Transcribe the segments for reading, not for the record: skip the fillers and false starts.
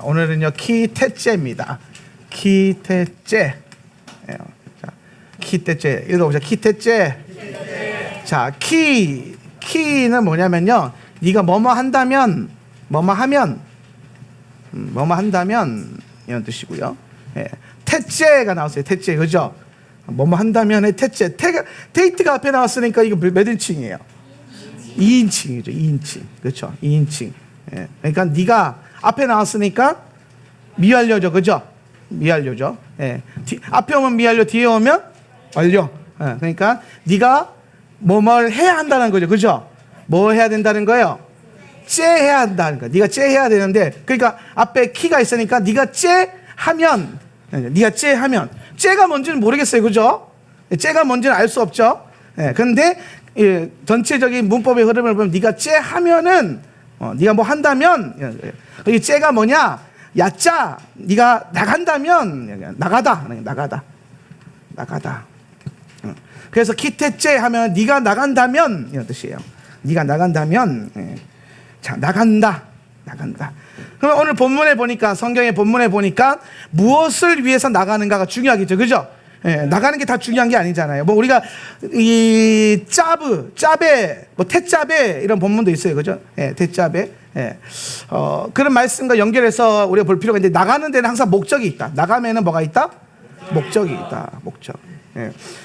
오늘은요 키테째입니다. 키테째. 키테째 읽어보자. 키테째. 자, 키는 뭐냐면요, 네가 뭐뭐 한다면 이런 뜻이고요. 예. 태째가 나왔어요. 태째, 그죠? 뭐뭐 한다면의 태째. 데이트가 앞에 나왔으니까 이거 몇 인칭이에요? 2인칭이죠. 2인칭. 그렇죠? 2인칭. 예. 그러니까 네가 앞에 나왔으니까 미완료죠. 그죠? 미완료죠. 예. 앞에 오면 미완료, 뒤에 오면 완료. 예. 그러니까 네가 뭘 해야 한다는 거죠. 그죠? 뭐 해야 된다는 거예요? 째해야 한다는 거야. 네가 째해야 되는데, 그러니까 앞에 키가 있으니까 네가 째하면, 째가 뭔지는 모르겠어요. 그죠? 째가 뭔지는 알 수 없죠. 예. 근데 전체적인 문법의 흐름을 보면 네가 째하면은 네가 뭐 한다면, 이 째가 뭐냐? 야짜. 네가 나간다면 나가다. 그래서 키테째 하면 네가 나간다면 이런 뜻이에요. 네가 나간다면. 자, 나간다. 그럼 오늘 본문에 보니까, 성경의 본문에 보니까 무엇을 위해서 나가는가가 중요하겠죠. 그죠? 나가는 게 다 중요한 게 아니잖아요. 뭐 우리가 이 짜베, 뭐 태짜베 이런 본문도 있어요. 그죠? 태짜베. 그런 말씀과 연결해서 우리가 볼 필요가 있는데, 나가는 데는 항상 목적이 있다. 나가면은 뭐가 있다? 목적이 있다. 목적.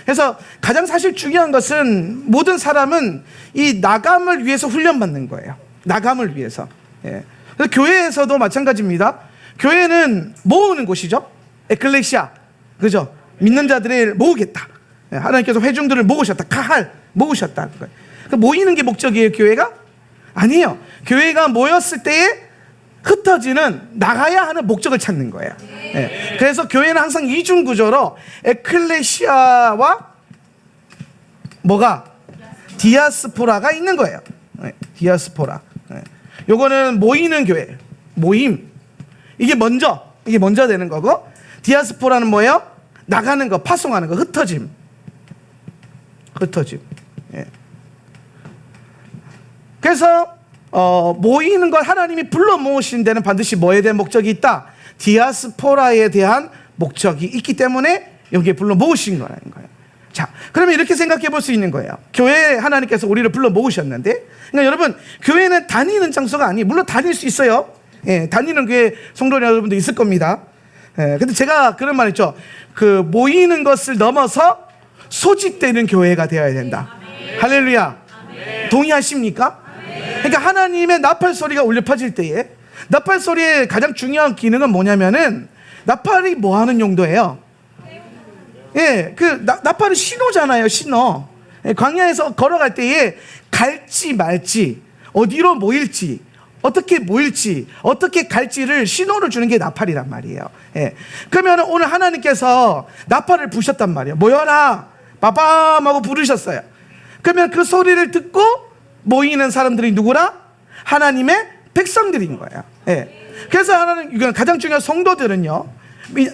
그래서 가장 사실 중요한 것은, 모든 사람은 이 나감을 위해서 훈련받는 거예요. 나감을 위해서. 그래서 교회에서도 마찬가지입니다. 교회는 모으는 곳이죠. 에클레시아. 그죠? 믿는 자들을 모으겠다. 하나님께서 회중들을 모으셨다. 카할 모으셨다. 그러니까 모이는 게 목적이에요, 교회가? 아니에요. 교회가 모였을 때에 흩어지는, 나가야 하는 목적을 찾는 거예요. 그래서 교회는 항상 이중 구조로 에클레시아와 뭐가? 디아스포라가 있는 거예요. 디아스포라. 요거는 모이는 교회, 모임. 이게 먼저 되는 거고, 디아스포라는 뭐예요? 나가는 거, 파송하는 거, 흩어짐. 그래서 모이는 걸 하나님이 불러 모으신 데는 반드시 뭐에 대한 목적이 있다? 디아스포라에 대한 목적이 있기 때문에 여기에 불러 모으신 거라는 거예요. 자, 그러면 이렇게 생각해 볼 수 있는 거예요. 교회에 하나님께서 우리를 불러 모으셨는데, 그러니까 여러분, 교회는 다니는 장소가 아니에요. 물론 다닐 수 있어요. 다니는 교회 성도 여러분도 있을 겁니다. 근데 제가 그런 말 했죠. 그 모이는 것을 넘어서 소집되는 교회가 되어야 된다. 할렐루야. 동의하십니까? 그러니까 하나님의 나팔 소리가 울려 퍼질 때에, 나팔 소리의 가장 중요한 기능은 뭐냐면은, 나팔이 뭐 하는 용도예요? 나팔은 신호잖아요. 신호. 광야에서 걸어갈 때에 갈지 말지, 어디로 모일지, 어떻게 모일지, 어떻게 갈지를 신호를 주는 게 나팔이란 말이에요. 그러면 오늘 하나님께서 나팔을 부셨단 말이에요. 모여라, 빠밤 하고 부르셨어요. 그러면 그 소리를 듣고 모이는 사람들이 누구라? 하나님의 백성들인 거예요. 그래서 이건 가장 중요한 성도들은요,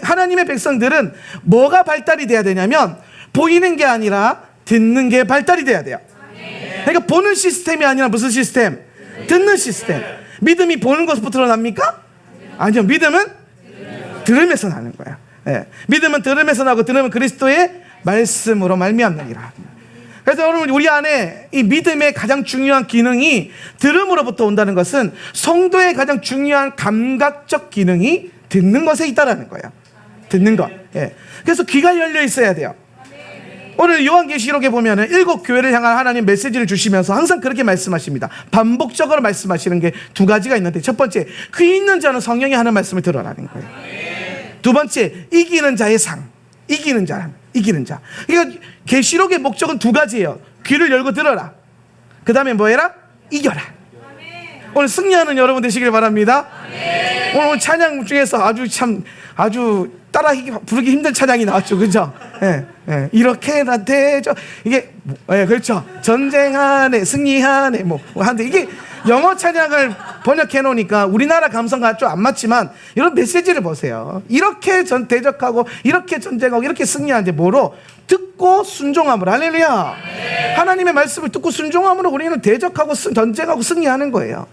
하나님의 백성들은 뭐가 발달이 돼야 되냐면, 보이는 게 아니라 듣는 게 발달이 돼야 돼요. 그러니까 보는 시스템이 아니라 무슨 시스템? 듣는 시스템. 믿음이 보는 것부터 납니까? 아니요. 믿음은 들음에서 나는 거야. 믿음은 들음에서 나고, 들음은 그리스도의 말씀으로 말미암느니라. 그래서 여러분, 우리 안에 이 믿음의 가장 중요한 기능이 들음으로부터 온다는 것은, 성도의 가장 중요한 감각적 기능이 듣는 것에 있다라는 거예요. 듣는 것. 그래서 귀가 열려 있어야 돼요. 오늘 요한계시록에 보면은 7 교회를 향한 하나님 메시지를 주시면서 항상 그렇게 말씀하십니다. 반복적으로 말씀하시는 게 2가지가 있는데, 첫 번째, 귀 있는 자는 성령이 하는 말씀을 들어라는 거예요. 두 번째, 이기는 자의 상. 이기는 자. 그러니까 계시록의 목적은 2가지예요. 귀를 열고 들어라. 그 다음에 뭐 해라? 이겨라. 오늘 승리하는 여러분 되시길 바랍니다. 오늘 찬양 중에서 아주 부르기 힘든 찬양이 나왔죠. 그죠? 이렇게 나대죠. 이게, 그렇죠. 전쟁하네, 승리하네, 뭐, 하는데 이게 영어 찬양을 번역해 놓으니까 우리나라 감성과 좀 안 맞지만 이런 메시지를 보세요. 이렇게 대적하고 이렇게 전쟁하고 이렇게 승리하는데 뭐로? 듣고 순종함으로. 할렐루야. 하나님의 말씀을 듣고 순종함으로 우리는 대적하고 전쟁하고 승리하는 거예요.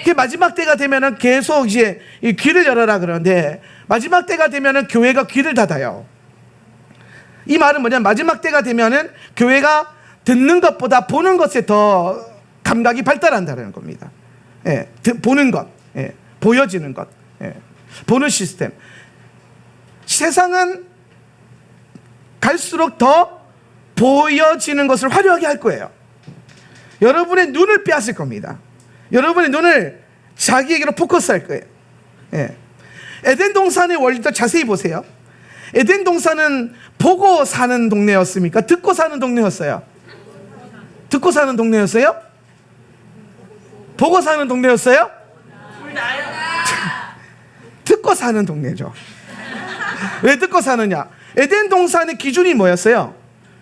그 마지막 때가 되면은 계속 이제 이 귀를 열어라 그러는데 마지막 때가 되면은 교회가 귀를 닫아요. 이 말은 뭐냐면 마지막 때가 되면은 교회가 듣는 것보다 보는 것에 더 감각이 발달한다는 겁니다. 예, 보는 것, 예, 보여지는 것, 예, 보는 시스템. 세상은 갈수록 더 보여지는 것을 화려하게 할 거예요. 여러분의 눈을 빼앗을 겁니다. 여러분의 눈을 자기에게로 포커스할 거예요. 예. 에덴 동산의 원리도 자세히 보세요. 에덴 동산은 보고 사는 동네였습니까? 듣고 사는 동네였어요? 듣고 사는 동네였어요? 보고 사는 동네였어요? 듣고 사는 동네죠. 왜 듣고 사느냐? 에덴 동산의 기준이 뭐였어요?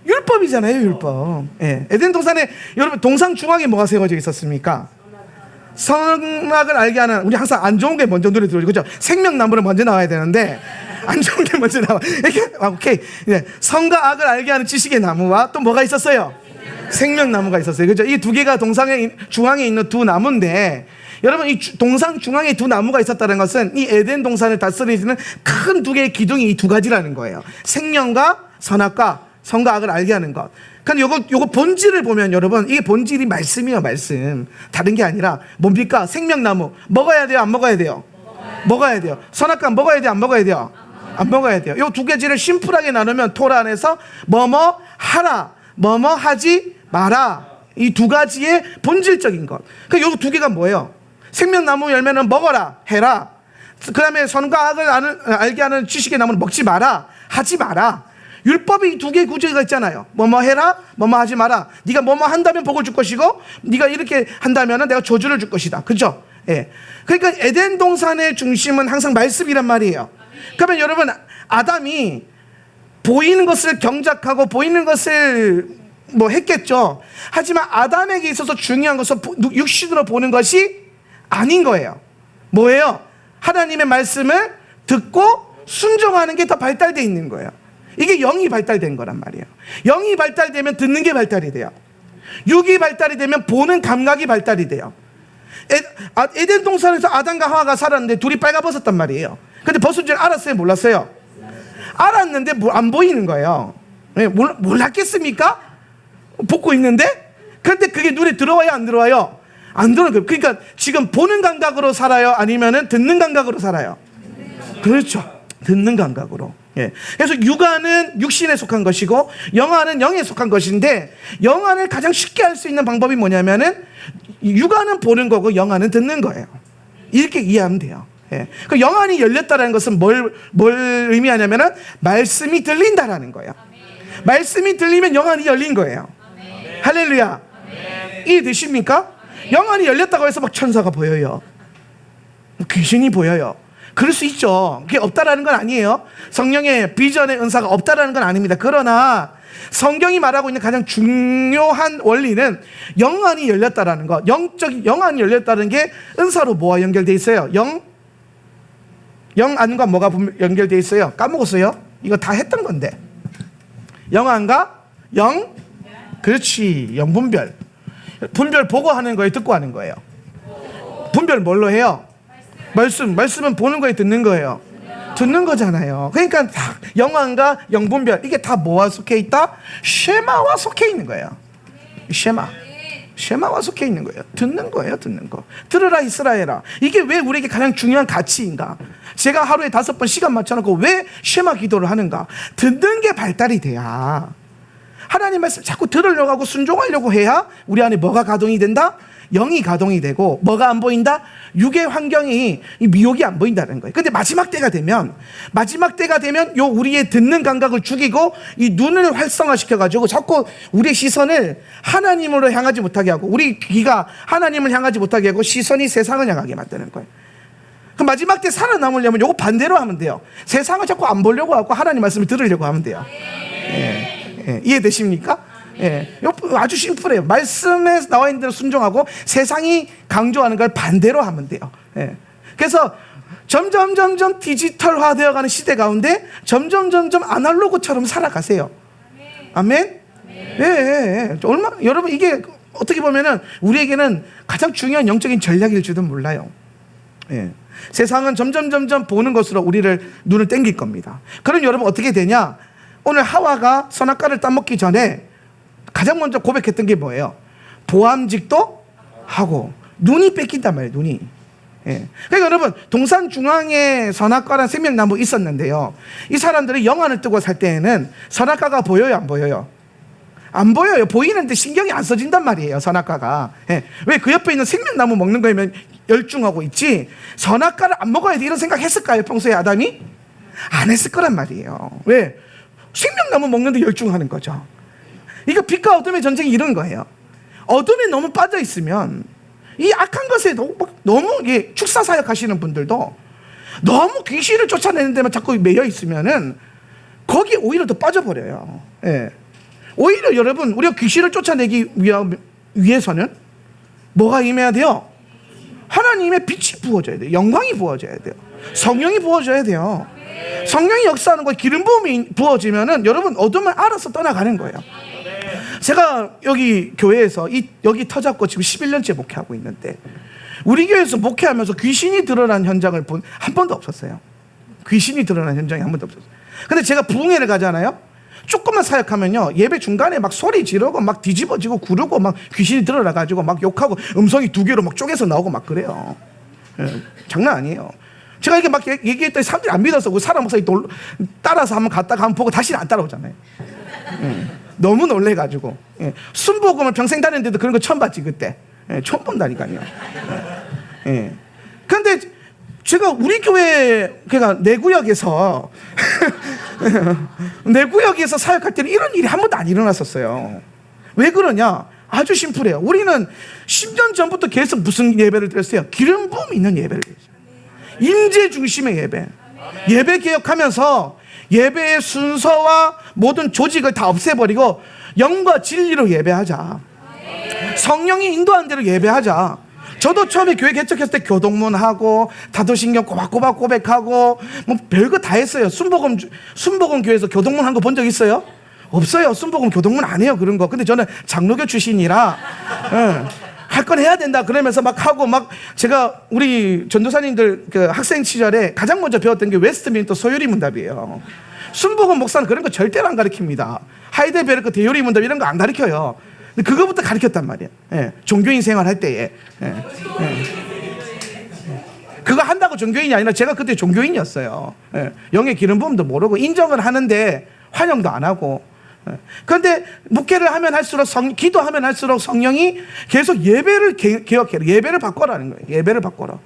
율법이잖아요, 율법. 예. 에덴 동산에 여러분 동상 중앙에 뭐가 세워져 있었습니까? 선악을 알게 하는, 우리 항상 안 좋은 게 먼저 눈에 들어오죠. 그죠? 생명나무는 먼저 나와야 되는데 안 좋은 게 먼저 나와. 이렇게 오케이. 네. 선과 악을 알게 하는 지식의 나무와 또 뭐가 있었어요? 생명나무가 있었어요. 그죠? 이 두 개가 동상의 중앙에 있는 두 나무인데 여러분 이 동상 중앙에 두 나무가 있었다는 것은 이 에덴 동산을 다스리는 큰 두 개의 기둥이 이 두 가지라는 거예요. 생명과 선악과 선과 악을 알게 하는 것. 근데 요거 본질을 보면 여러분 이게 본질이 말씀이에요. 말씀. 다른 게 아니라 뭡니까? 생명나무 먹어야 돼요? 안 먹어야 돼요? 먹어야 돼요. 선악과 먹어야 돼요? 안 먹어야 돼요? 안 먹어야 돼요. 요 두 가지를 심플하게 나누면 토라 안에서 뭐뭐 하라, 뭐뭐 하지 마라. 이 두 가지의 본질적인 것. 그러니까 요 두 개가 뭐예요? 생명나무 열매는 먹어라, 해라. 그 다음에 선과 악을 알게 하는 지식의 나무는 먹지 마라, 하지 마라. 율법이 두 개의 구조가 있잖아요. 뭐뭐 해라, 뭐뭐 하지 마라. 네가 뭐뭐 한다면 복을 줄 것이고 네가 이렇게 한다면 내가 저주를 줄 것이다. 그죠? 예. 그러니까 에덴 동산의 중심은 항상 말씀이란 말이에요. 그러면 여러분 아담이 보이는 것을 경작하고 보이는 것을 뭐 했겠죠. 하지만 아담에게 있어서 중요한 것은 육신으로 보는 것이 아닌 거예요. 뭐예요? 하나님의 말씀을 듣고 순종하는 게 더 발달되어 있는 거예요. 이게 영이 발달된 거란 말이에요. 영이 발달되면 듣는 게 발달이 돼요. 육이 발달이 되면 보는 감각이 발달이 돼요. 에덴 동산에서 아담과 하와가 살았는데 둘이 빨가벗었단 말이에요. 근데 벗은 줄 알았어요? 몰랐어요? 알았는데 안 보이는 거예요. 몰랐겠습니까? 벗고 있는데? 그런데 그게 눈에 들어와요? 안 들어와요? 안 들어오는 거예요. 그러니까 지금 보는 감각으로 살아요? 아니면 듣는 감각으로 살아요? 그렇죠. 듣는 감각으로. 예. 그래서 육안은 육신에 속한 것이고 영안은 영에 속한 것인데 영안을 가장 쉽게 할 수 있는 방법이 뭐냐면은 육안은 보는 거고 영안은 듣는 거예요. 이렇게 이해하면 돼요. 예. 그 영안이 열렸다는 것은 뭘 의미하냐면은 말씀이 들린다라는 거예요. 말씀이 들리면 영안이 열린 거예요. 할렐루야. 이해되십니까? 영안이 열렸다고 해서 막 천사가 보여요. 귀신이 보여요. 그럴 수 있죠. 그게 없다라는 건 아니에요. 성령의 비전의 은사가 없다라는 건 아닙니다. 그러나 성경이 말하고 있는 가장 중요한 원리는 영안이 열렸다라는 것. 영적인 영안이 열렸다는 게 은사로 뭐와 연결되어 있어요? 영안과 뭐가 연결되어 있어요? 까먹었어요? 이거 다 했던 건데. 영안과 그렇지. 영분별. 분별 보고 하는 거예요? 듣고 하는 거예요? 분별 뭘로 해요? 말씀은 보는 거에 듣는 거예요. 듣는 거잖아요. 그러니까 다 영안과 영분별 이게 다 뭐와 속해 있다? 쉐마와 속해 있는 거예요. 쉐마와 속해 있는 거예요. 듣는 거예요. 듣는 거. 들으라 이스라엘아. 이게 왜 우리에게 가장 중요한 가치인가? 제가 하루에 5번 시간 맞춰놓고 왜 쉐마 기도를 하는가? 듣는 게 발달이 돼야 하나님 말씀 자꾸 들으려고 하고 순종하려고 해야 우리 안에 뭐가 가동이 된다? 영이 가동이 되고 뭐가 안 보인다? 육의 환경이 미혹이 안 보인다는 거예요. 근데 마지막 때가 되면 요 우리의 듣는 감각을 죽이고 이 눈을 활성화시켜 가지고 자꾸 우리의 시선을 하나님으로 향하지 못하게 하고 우리 귀가 하나님을 향하지 못하게 하고 시선이 세상을 향하게 만드는 거예요. 그럼 마지막 때 살아남으려면 요거 반대로 하면 돼요. 세상을 자꾸 안 보려고 하고 하나님 말씀을 들으려고 하면 돼요. 예. 이해되십니까? 예, 아주 심플해요. 말씀에 나와 있는 대로 순종하고 세상이 강조하는 걸 반대로 하면 돼요. 예. 그래서 점점 디지털화되어가는 시대 가운데 점점 아날로그처럼 살아가세요. 아멘. 예. 여러분 이게 어떻게 보면은 우리에게는 가장 중요한 영적인 전략일 줄도 몰라요. 예. 세상은 점점 보는 것으로 우리를 눈을 땡길 겁니다. 그럼 여러분 어떻게 되냐? 오늘 하와가 선악과를 따먹기 전에 가장 먼저 고백했던 게 뭐예요? 보암직도 하고 눈이 뺏긴단 말이에요. 눈이. 예. 그러니까 여러분 동산 중앙에 선악과랑 생명나무 있었는데요. 이 사람들이 영안을 뜨고 살 때에는 선악과가 보여요, 안 보여요? 안 보여요. 보이는데 신경이 안 써진단 말이에요, 선악과가. 예. 왜 그 옆에 있는 생명나무 먹는 거면 열중하고 있지 선악과를 안 먹어야 돼 이런 생각 했을까요? 평소에 아담이? 안 했을 거란 말이에요. 왜? 생명나무 먹는데 열중하는 거죠. 이거 빛과 어둠의 전쟁이 이런 거예요. 어둠에 너무 빠져 있으면 이 악한 것에 너무 축사사역 하시는 분들도 너무 귀신을 쫓아내는 데만 자꾸 매여 있으면은 거기에 오히려 더 빠져버려요. 예. 오히려 여러분 우리가 귀신을 쫓아내기 위해서는 뭐가 임해야 돼요? 하나님의 빛이 부어져야 돼요. 영광이 부어져야 돼요. 성령이 부어져야 돼요. 성령이 역사하는 거에 기름 부음이 부어지면은 여러분 어둠을 알아서 떠나가는 거예요. 제가 여기 교회에서 여기 터잡고 지금 11년째 목회하고 있는데 우리 교회에서 목회하면서 귀신이 드러난 현장을 본 한 번도 없었어요. 귀신이 드러난 현장이 한 번도 없었어요. 근데 제가 부흥회를 가잖아요. 조금만 사역하면요 예배 중간에 막 소리 지르고 막 뒤집어지고 구르고 막 귀신이 드러나가지고 막 욕하고 음성이 2개로 막 쪼개서 나오고 막 그래요. 예, 장난 아니에요. 제가 이렇게 막 얘기했더니 사람들이 안 믿어서 그 사람 목사님 따라서 한번 갔다가 한번 보고 다시는 안 따라오잖아요. 너무 놀래가지고. 예. 순복음을 평생 다녔는데도 그런 거 처음 봤지 그때. 예, 처음 본다니까요. 예. 그런데 제가 우리 교회 그러니까 내 구역에서 내 구역에서 사역할 때는 이런 일이 한 번도 안 일어났었어요. 왜 그러냐? 아주 심플해요. 우리는 10년 전부터 계속 무슨 예배를 드렸어요? 기름 부음 있는 예배를 드렸어요. 임재 중심의 예배. 예배 개혁하면서 예배의 순서와 모든 조직을 다 없애버리고 영과 진리로 예배하자. 성령이 인도한 대로 예배하자. 저도 처음에 교회 개척했을 때 교동문하고 다도신경 꼬박꼬박 고백하고 뭐 별거 다 했어요. 순복음 교회에서 교동문 한 거 본 적 있어요? 없어요. 순복음 교동문 안 해요 그런 거. 근데 저는 장로교 출신이라 할 건 해야 된다 그러면서 막 하고 막 제가 우리 전도사님들 그 학생 시절에 가장 먼저 배웠던 게 웨스트민스터 소요리 문답이에요. 순복음 목사는 그런 거 절대로 안 가르칩니다. 하이델베르크 대요리 문답 이런 거 안 가르쳐요. 근데 그거부터 가르쳤단 말이에요. 예, 종교인 생활할 때에. 그거 한다고 종교인이 아니라 제가 그때 종교인이었어요. 예, 영의 기름 부음도 모르고 인정을 하는데 환영도 안 하고. 그런데 목회를 하면 할수록 기도하면 할수록 성령이 계속 예배를 개혁해라. 예배를 바꿔라는 거예요. 예배를 바꿔라.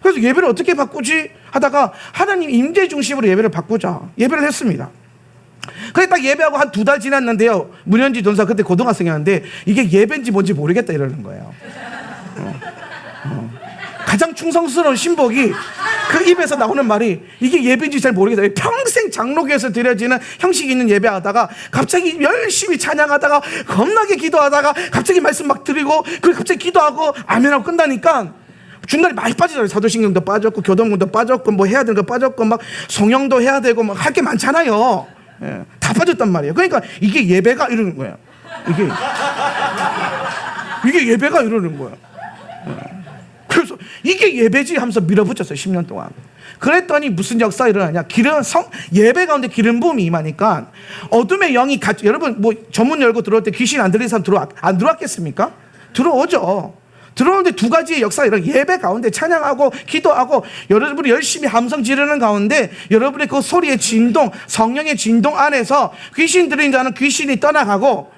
그래서 예배를 어떻게 바꾸지 하다가 하나님 임재 중심으로 예배를 바꾸자. 예배를 했습니다. 그래 딱 예배하고 한 2달 지났는데요. 문현지 전사 그때 고등학생이었는데 이게 예배인지 뭔지 모르겠다 이러는 거예요. 가장 충성스러운 신복이 그 입에서 나오는 말이 이게 예배인지 잘 모르겠다. 평생 장로교에서 드려지는 형식 있는 예배하다가 갑자기 열심히 찬양하다가 겁나게 기도하다가 갑자기 말씀 막 드리고 그리고 갑자기 기도하고 아멘하고 끝나니까 중간에 많이 빠지잖아요. 사도신경도 빠졌고 교동문도 빠졌고 뭐 해야 되는 거 빠졌고 막 성령도 해야 되고 막 할 게 많잖아요. 예, 다 빠졌단 말이에요. 그러니까 이게 예배가 이러는 거예요. 이게 예배가 이러는 거예요. 그래서 이게 예배지 하면서 밀어붙였어요. 10년 동안. 그랬더니 무슨 역사가 일어나냐? 예배 가운데 기름 부음이 임하니까 어둠의 영이 여러분 뭐 전문 열고 들어올 때 귀신 안 들리는 사람 안 들어왔겠습니까? 들어오죠. 들어오는데 2가지의 역사가 일어나요. 예배 가운데 찬양하고 기도하고 여러분이 열심히 함성 지르는 가운데 여러분의 그 소리의 진동, 성령의 진동 안에서 귀신 들린 자는 귀신이 떠나가고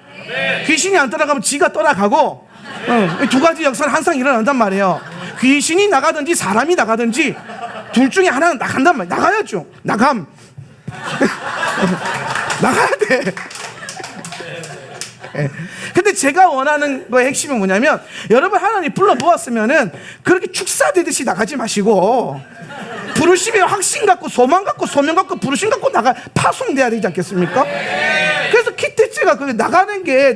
귀신이 안 떠나가면 지가 떠나가고 2가지 역사는 항상 일어난단 말이에요. 귀신이 나가든지 사람이 나가든지 둘 중에 하나는 나간단 말이에요. 나가야죠. 나가야 돼. 근데 제가 원하는 거의 핵심은 뭐냐면 여러분 하나님 불러 모았으면은 그렇게 축사되듯이 나가지 마시고 부르심에 확신 갖고 소망 갖고 소명 갖고 부르심 갖고 파송돼야 되지 않겠습니까? 그래서 기태째 문제가 그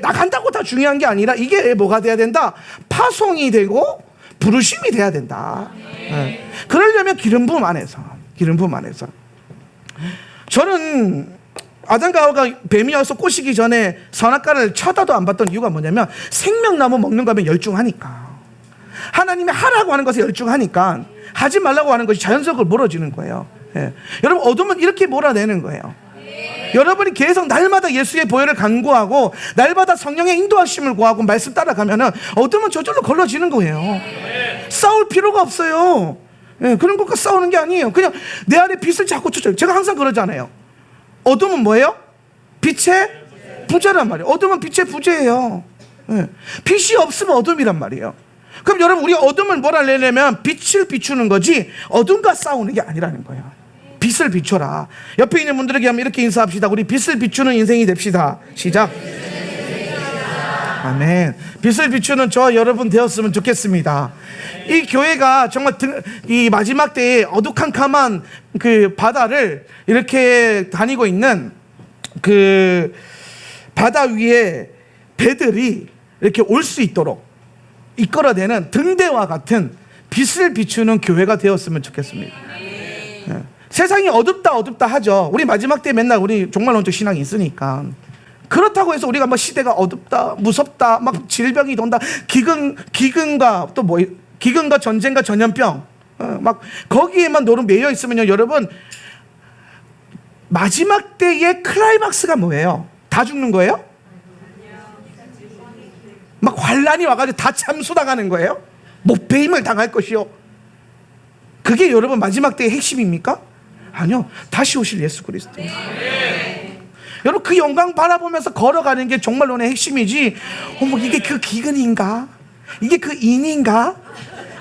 나간다고 다 중요한 게 아니라 이게 뭐가 돼야 된다? 파송이 되고 부르심이 돼야 된다. 네. 그러려면 기름 부음 안에서. 저는 아담과 하와가 뱀이 와서 꼬시기 전에 선악과를 쳐다도 안 봤던 이유가 뭐냐면 생명나무 먹는 거면 열중하니까. 하나님이 하라고 하는 것에 열중하니까 하지 말라고 하는 것이 자연스럽게 멀어지는 거예요. 예. 여러분, 어둠은 이렇게 몰아내는 거예요. 여러분이 계속 날마다 예수의 보혈을 간구하고 날마다 성령의 인도하심을 구하고 말씀 따라가면은 어둠은 저절로 걸러지는 거예요. 싸울 필요가 없어요. 예, 그런 것과 싸우는 게 아니에요. 그냥 내 안에 빛을 자꾸 쫓아요. 제가 항상 그러잖아요. 어둠은 뭐예요? 빛의 부재란 말이에요. 어둠은 빛의 부재예요. 예. 빛이 없으면 어둠이란 말이에요. 그럼 여러분, 우리가 어둠을 몰아내려면 빛을 비추는 거지 어둠과 싸우는 게 아니라는 거예요. 빛을 비춰라. 옆에 있는 분들에게 한번 이렇게 인사합시다. 우리 빛을 비추는 인생이 됩시다. 시작. 아멘. 빛을 비추는 저 여러분 되었으면 좋겠습니다. 이 교회가 정말 이 마지막 때에 어두컴컴한 그 바다를 이렇게 다니고 있는 그 바다 위에 배들이 이렇게 올 수 있도록 이끌어내는 등대와 같은 빛을 비추는 교회가 되었으면 좋겠습니다. 네. 세상이 어둡다 하죠. 우리 마지막 때 맨날 우리 종말론적 신앙이 있으니까. 그렇다고 해서 우리가 뭐 시대가 어둡다, 무섭다, 막 질병이 돈다, 기근과 또 뭐 기근과 전쟁과 전염병, 막 거기에만 노름 매여 있으면요, 여러분, 마지막 때의 클라이막스가 뭐예요? 다 죽는 거예요? 막 환란이 와가지고 다 참수당하는 거예요? 목배임을 당할 것이요. 그게 여러분 마지막 때의 핵심입니까? 아니요, 다시 오실 예수 그리스도. 여러분, 그 영광 바라보면서 걸어가는 게 정말로의 핵심이지. 어머, 이게 그 기근인가? 이게 그 인인가?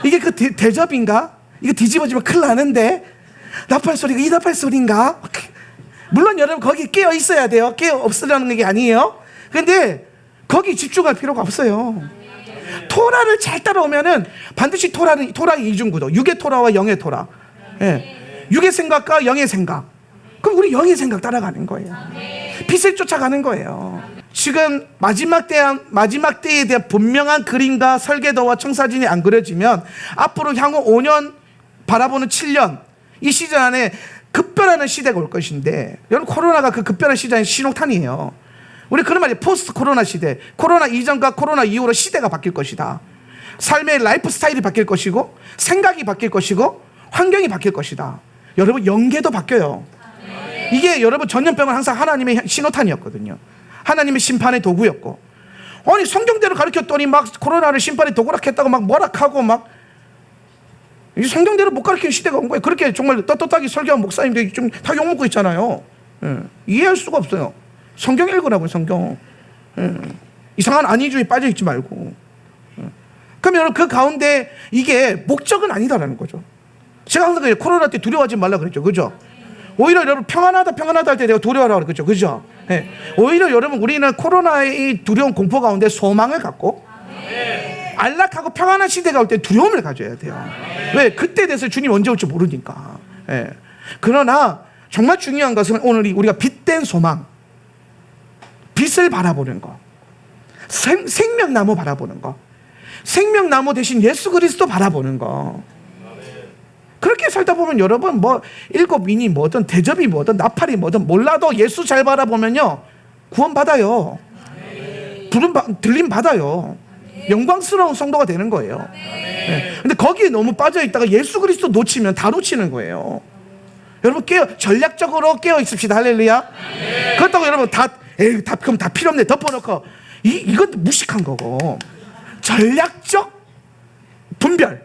이게 그 대접인가? 이거 뒤집어지면 큰일 나는데? 나팔 소리가 이 나팔 소리인가? 물론 여러분 거기 깨어 있어야 돼요. 깨어 없으려는 게 아니에요. 근데 거기 집중할 필요가 없어요. 토라를 잘 따라오면은 반드시 토라의 이중구도, 육의 토라와 영의 토라. 예. 육의 생각과 영의 생각. 그럼 우리 영의 생각 따라가는 거예요. 빛을 쫓아가는 거예요. 지금 마지막 때에 대한 분명한 그림과 설계도와 청사진이 안 그려지면 앞으로 향후 5년 바라보는 7년, 이 시즌 안에 급변하는 시대가 올 것인데, 여러분, 코로나가 그 급변한 시장의 신호탄이에요. 우리 그런 말이에요. 포스트 코로나 시대. 코로나 이전과 코로나 이후로 시대가 바뀔 것이다. 삶의 라이프 스타일이 바뀔 것이고, 생각이 바뀔 것이고, 환경이 바뀔 것이다. 여러분, 영계도 바뀌어요. 이게 여러분, 전염병은 항상 하나님의 신호탄이었거든요. 하나님의 심판의 도구였고, 아니 성경대로 가르쳤더니 막 코로나를 심판의 도구라 했다고 막 뭐락하고 막, 이 성경대로 못 가르치는 시대가 온 거예요. 그렇게 정말 떳떳하게 설교한 목사님들이 좀 다 욕먹고 있잖아요. 이해할 수가 없어요. 성경 읽으라고요, 성경. 이상한 안위주의 빠져있지 말고. 그럼 여러분, 그 가운데 이게 목적은 아니다라는 거죠. 제가 항상 그래요. 코로나 때 두려워하지 말라 그랬죠. 그죠? 오히려 여러분, 평안하다 할 때 내가 두려워하라고 그랬죠. 그죠? 네. 오히려 여러분, 우리는 코로나의 두려운 공포 가운데 소망을 갖고, 안락하고 평안한 시대가 올 때 두려움을 가져야 돼요. 왜? 그때 돼서 주님 언제 올지 모르니까. 네. 그러나 정말 중요한 것은 오늘 우리가 빛된 소망, 빛을 바라보는 거, 생명나무 바라보는 거, 생명나무 대신 예수 그리스도 바라보는 거. 그렇게 살다 보면 여러분, 뭐 일곱인이 뭐든 대접이 뭐든 나팔이 뭐든 몰라도 예수 잘 바라보면요, 구원 받아요. 들림 받아요. 영광스러운 성도가 되는 거예요. 네. 근데 거기에 너무 빠져 있다가 예수 그리스도 놓치면 다 놓치는 거예요. 여러분, 전략적으로 깨어 있읍시다. 할렐루야. 그렇다고 여러분 그럼 다 필요 없네 덮어놓고, 이건 무식한 거고, 전략적 분별.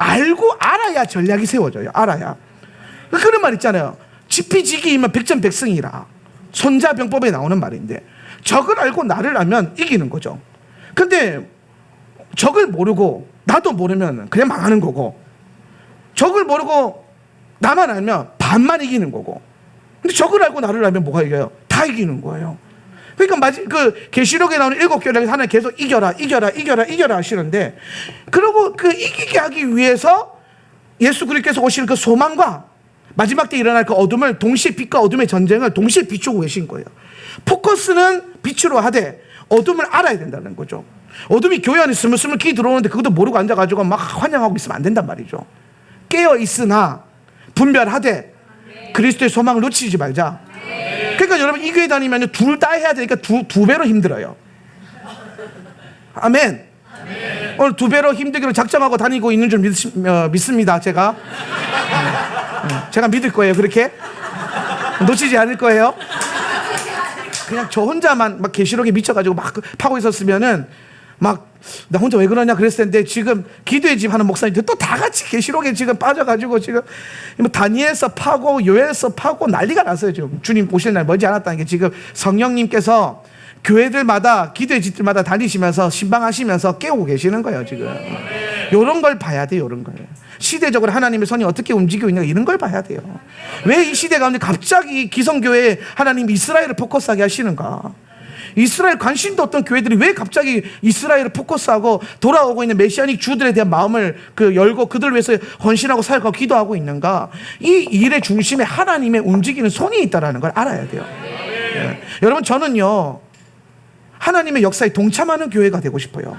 알고 알아야 전략이 세워져요. 알아야. 그런 말 있잖아요. 지피지기이면 백전백승이라. 손자병법에 나오는 말인데, 적을 알고 나를 알면 이기는 거죠. 근데 적을 모르고 나도 모르면 그냥 망하는 거고, 적을 모르고 나만 알면 반만 이기는 거고, 근데 적을 알고 나를 알면 뭐가 이겨요? 다 이기는 거예요. 그러니까 그 계시록에 나오는 7교회에서 하나님 계속 이겨라 하시는데, 그리고 그 이기게 하기 위해서 예수 그리스도께서 오시는 그 소망과 마지막 때 일어날 그 어둠을 동시에 빛과 어둠의 전쟁을 동시에 비추고 계신 거예요. 포커스는 빛으로 하되 어둠을 알아야 된다는 거죠. 어둠이 교회 안에 스물스물 기 들어오는데 그것도 모르고 앉아가지고 막 환영하고 있으면 안 된단 말이죠. 깨어 있으나 분별하되 그리스도의 소망을 놓치지 말자. 그러니까 여러분 이 교회 다니면 둘 다 해야 되니까 두 배로 힘들어요. 아멘. 오늘 두 배로 힘들기로 작정하고 다니고 있는 줄 믿습니다. 제가 믿을 거예요. 그렇게 놓치지 않을 거예요. 그냥 저 혼자만 막 계시록에 미쳐가지고 막 파고 있었으면은 막 나 혼자 왜 그러냐 그랬을 텐데 지금 기도의 집 하는 목사님들 또 다 같이 계시록에 지금 빠져가지고 지금 뭐 다니엘서 파고 요엘서 파고 난리가 났어요. 지금 주님 오실 날 멀지 않았다는 게 지금 성령님께서 교회들마다 기도의 집들마다 다니시면서 신방하시면서 깨우고 계시는 거예요. 지금 이런 걸 봐야 돼요. 이런 걸 시대적으로 하나님의 손이 어떻게 움직이고 있는가 이런 걸 봐야 돼요. 왜 이 시대 가운데 갑자기 기성교회 하나님 이스라엘을 포커스하게 하시는가? 이스라엘 관심도 없던 교회들이 왜 갑자기 이스라엘을 포커스하고 돌아오고 있는 메시아닉 주들에 대한 마음을 열고 그들 위해서 헌신하고 사역하고 기도하고 있는가? 이 일의 중심에 하나님의 움직이는 손이 있다는 걸 알아야 돼요. 네. 여러분 저는요 하나님의 역사에 동참하는 교회가 되고 싶어요.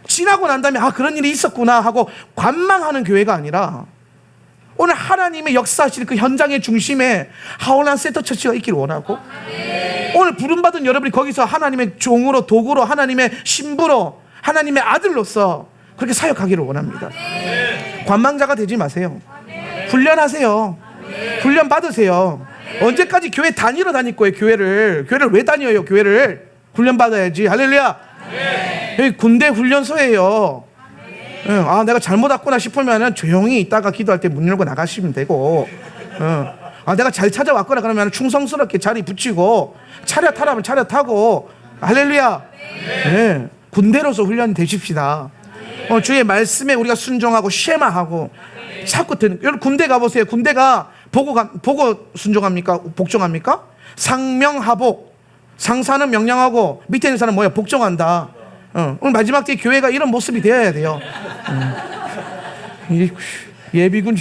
지나고 난 다음에 그런 일이 있었구나 하고 관망하는 교회가 아니라 오늘 하나님의 역사하실 그 현장의 중심에 하울란 센터 처치가 있기를 원하고 오늘 부름받은 여러분이 거기서 하나님의 종으로 도구로 하나님의 신부로 하나님의 아들로서 그렇게 사역하기를 원합니다. 관망자가 되지 마세요. 훈련하세요. 훈련 받으세요. 언제까지 교회 다니러 다닐 거예요? 교회를 왜 다녀요? 교회를 훈련 받아야지. 할렐루야. 여기 군대 훈련소예요. 내가 잘못 왔구나 싶으면 조용히 있다가 기도할 때 문 열고 나가시면 되고, 내가 잘 찾아왔거나 그러면 충성스럽게 자리 붙이고 차렷 하라면 차렷 타고. 할렐루야. 네. 군대로서 훈련 되십시다. 주의 말씀에 우리가 순종하고 쉐마하고 자꾸 여러분 군대 가보세요. 군대가 보고 순종합니까? 복종합니까? 상명하복. 상사는 명령하고 밑에 있는 사람은 뭐야? 복종한다. 오늘 마지막 때 교회가 이런 모습이 되어야 돼요. 예비군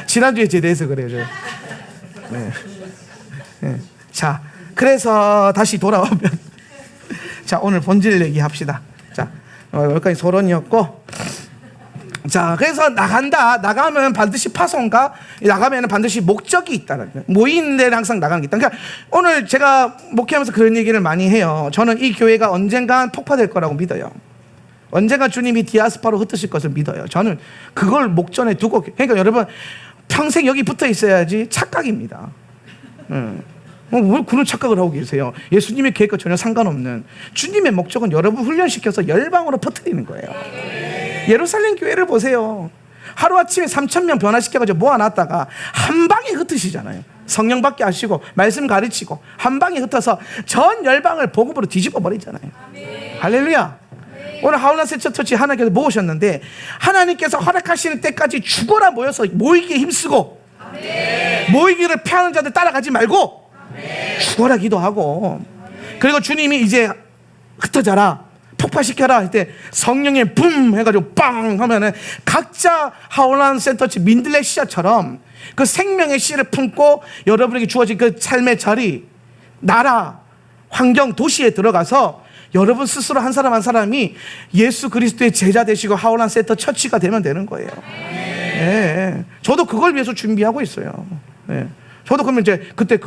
지난주에 제대해서 그래요. 네. 네. 자, 그래서 다시 돌아오면 자 오늘 본질 얘기합시다. 자 여기까지 소론이었고, 자 그래서 나가면 반드시 파송가, 나가면 반드시 목적이 있다는 거예요. 모이는 데는 항상 나가는 게 있다. 그러니까 오늘 제가 목회하면서 그런 얘기를 많이 해요. 저는 이 교회가 언젠간 폭파될 거라고 믿어요. 언젠가 주님이 디아스파로 흩으실 것을 믿어요. 저는 그걸 목전에 두고, 그러니까 여러분 평생 여기 붙어 있어야지 착각입니다. 왜 그런 착각을 하고 계세요? 예수님의 계획과 전혀 상관없는 주님의 목적은 여러분 훈련시켜서 열방으로 퍼뜨리는 거예요. 예루살렘 교회를 보세요. 하루아침에 3,000명 변화시켜가지고 모아놨다가 한 방에 흩으시잖아요. 성령 받게 하시고 말씀 가르치고 한 방에 흩어서 전 열방을 복음으로 뒤집어 버리잖아요. 할렐루야. 오늘 하울란 센터 처치 하나님께서 모으셨는데 하나님께서 허락하시는 때까지 죽어라 모여서 모이기에 힘쓰고 모이기를 피하는 자들 따라가지 말고 죽어라 기도하고, 그리고 주님이 이제 흩어져라 폭파시켜라 할 때 성령의 붐 해가지고 빵 하면은 각자 하울란 센터치 민들레시아처럼 그 생명의 씨를 품고 여러분에게 주어진 그 삶의 자리, 나라, 환경, 도시에 들어가서 여러분 스스로 한 사람 한 사람이 예수 그리스도의 제자 되시고 하울란 센터 처치가 되면 되는 거예요. 네. 저도 그걸 위해서 준비하고 있어요. 네. 저도 그러면 그때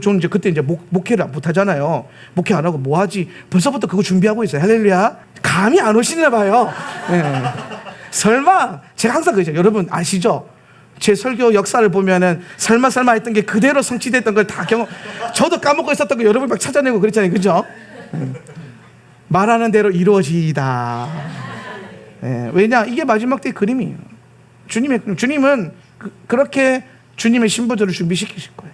저는 그때 목회를 못 하잖아요. 목회 안 하고 뭐 하지? 벌써부터 그거 준비하고 있어요. 할렐루야. 감이 안 오시나 봐요. 네. 설마 제가 항상 그러죠. 여러분 아시죠? 제 설교 역사를 보면은 설마 했던 게 그대로 성취됐던 걸 다 저도 까먹고 있었던 거 여러분 막 찾아내고 그랬잖아요. 그죠? 말하는 대로 이루어지이다. 네. 왜냐? 이게 마지막 때의 그림이에요. 주님은 그렇게 주님의 신부들을 준비시키실 거예요.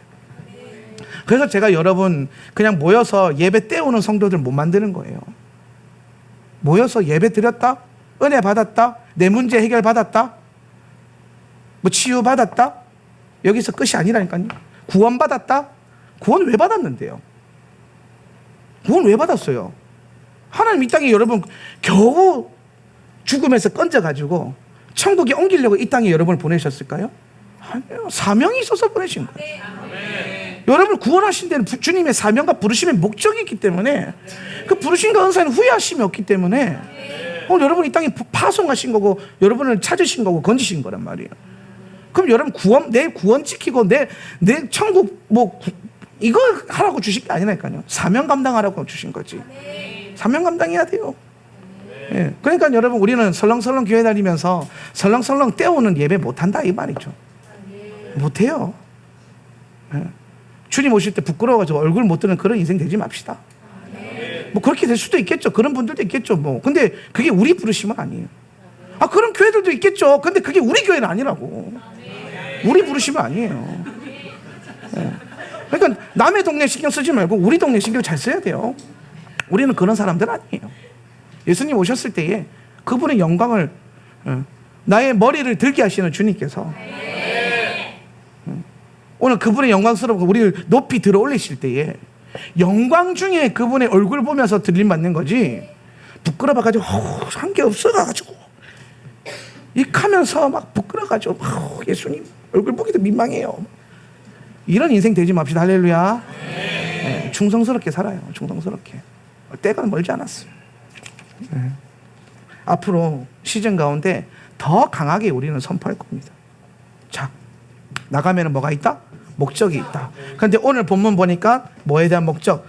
그래서 제가 여러분 그냥 모여서 예배 때우는 성도들 못 만드는 거예요. 모여서 예배 드렸다, 은혜 받았다, 내 문제 해결 받았다, 뭐 치유 받았다, 여기서 끝이 아니라니까요. 구원 받았다. 구원 왜 받았는데요? 구원 왜 받았어요? 하나님 이 땅에 여러분 겨우 죽음에서 건져가지고 천국에 옮기려고 이 땅에 여러분을 보내셨을까요? 아니요. 사명이 있어서 보내신 거예요. 여러분을 구원하신 데는 주님의 사명과 부르심의 목적이 있기 때문에 그 부르심과 은사는 후회하심이 없기 때문에 오늘 여러분 이 땅에 파송하신 거고 여러분을 찾으신 거고 건지신 거란 말이에요. 그럼 여러분 내 구원 지키고 내 천국 이거 하라고 주신 게 아니라니까요. 사명 감당하라고 주신 거지. 사명 감당해야 돼요. 예. 그러니까 여러분 우리는 설렁설렁 교회 다니면서 설렁설렁 때우는 예배 못한다 이 말이죠. 못해요. 예. 주님 오실 때 부끄러워가지고 얼굴 못 드는 그런 인생 되지 맙시다. 뭐 그렇게 될 수도 있겠죠. 그런 분들도 있겠죠. 뭐 근데 그게 우리 부르심은 아니에요. 그런 교회들도 있겠죠. 근데 그게 우리 교회는 아니라고. 우리 부르심은 아니에요. 예. 그러니까 남의 동네 신경 쓰지 말고 우리 동네 신경 잘 써야 돼요. 우리는 그런 사람들 아니에요. 예수님 오셨을 때에 그분의 영광을 나의 머리를 들게 하시는 주님께서 오늘 그분의 영광스러운 우리를 높이 들어 올리실 때에 영광 중에 그분의 얼굴 보면서 들림받는 거지 부끄러워가지고 한 게 없어가지고 익하면서 막 부끄러워가지고 예수님 얼굴 보기도 민망해요. 이런 인생 되지 맙시다. 할렐루야. 네, 충성스럽게 살아요. 충성스럽게. 때가 멀지 않았어요. 네. 앞으로 시즌 가운데 더 강하게 우리는 선포할 겁니다. 자, 나가면 뭐가 있다? 목적이 있다. 그런데 오늘 본문 보니까 뭐에 대한 목적?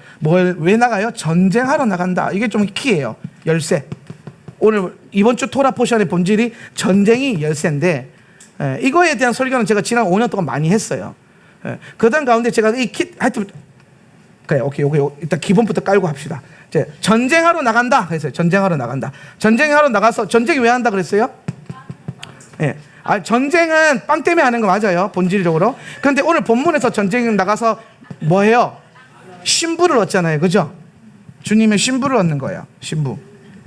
왜 나가요? 전쟁하러 나간다. 이게 좀 키예요. 열쇠. 오늘 이번 주 토라 포션의 본질이 전쟁이 열쇠인데 이거에 대한 설교는 제가 지난 5년 동안 많이 했어요. 그다음 가운데 제가 이 하여튼 그래 오케이 일단 기본부터 깔고 합시다. 이제 전쟁하러 나간다 그랬어요. 전쟁하러 나간다. 전쟁하러 나가서 전쟁이 왜 한다 그랬어요? 예. 전쟁은 빵 때문에 하는 거 맞아요. 본질적으로. 그런데 오늘 본문에서 전쟁 나가서 뭐 해요? 신부를 얻잖아요. 그죠? 주님의 신부를 얻는 거예요. 신부.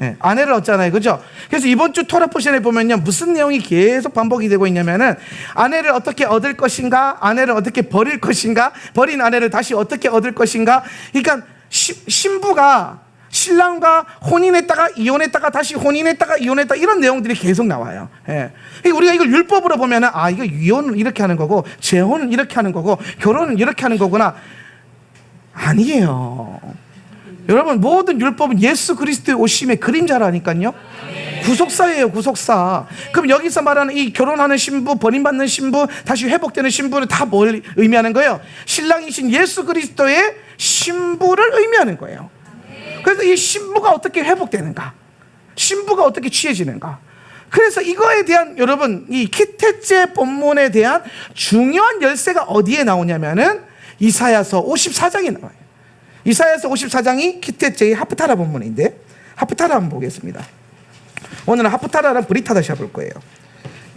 예, 아내를 얻잖아요. 그죠? 그래서 이번 주 토라 포션에 보면요. 무슨 내용이 계속 반복이 되고 있냐면은 아내를 어떻게 얻을 것인가? 아내를 어떻게 버릴 것인가? 버린 아내를 다시 어떻게 얻을 것인가? 그러니까 신부가 신랑과 혼인했다가 이혼했다가 다시 혼인했다가 이혼했다 이런 내용들이 계속 나와요. 예. 우리가 이걸 율법으로 보면은 이거 이혼은 이렇게 하는 거고 재혼은 이렇게 하는 거고 결혼은 이렇게 하는 거구나. 아니에요. 여러분 모든 율법은 예수 그리스도의 오심의 그림자라니까요. 구속사예요. 구속사. 그럼 여기서 말하는 이 결혼하는 신부, 버림받는 신부, 다시 회복되는 신부는 다 뭘 의미하는 거예요? 신랑이신 예수 그리스도의 신부를 의미하는 거예요. 그래서 이 신부가 어떻게 회복되는가? 신부가 어떻게 취해지는가? 그래서 이거에 대한 여러분 이 기태제 본문에 대한 중요한 열쇠가 어디에 나오냐면은 이사야서 54장에 나와요. 이사야서 54장이 기태제의 하프타라 본문인데 하프타라 한번 보겠습니다. 오늘은 하프타라랑 브리타다시 볼 거예요.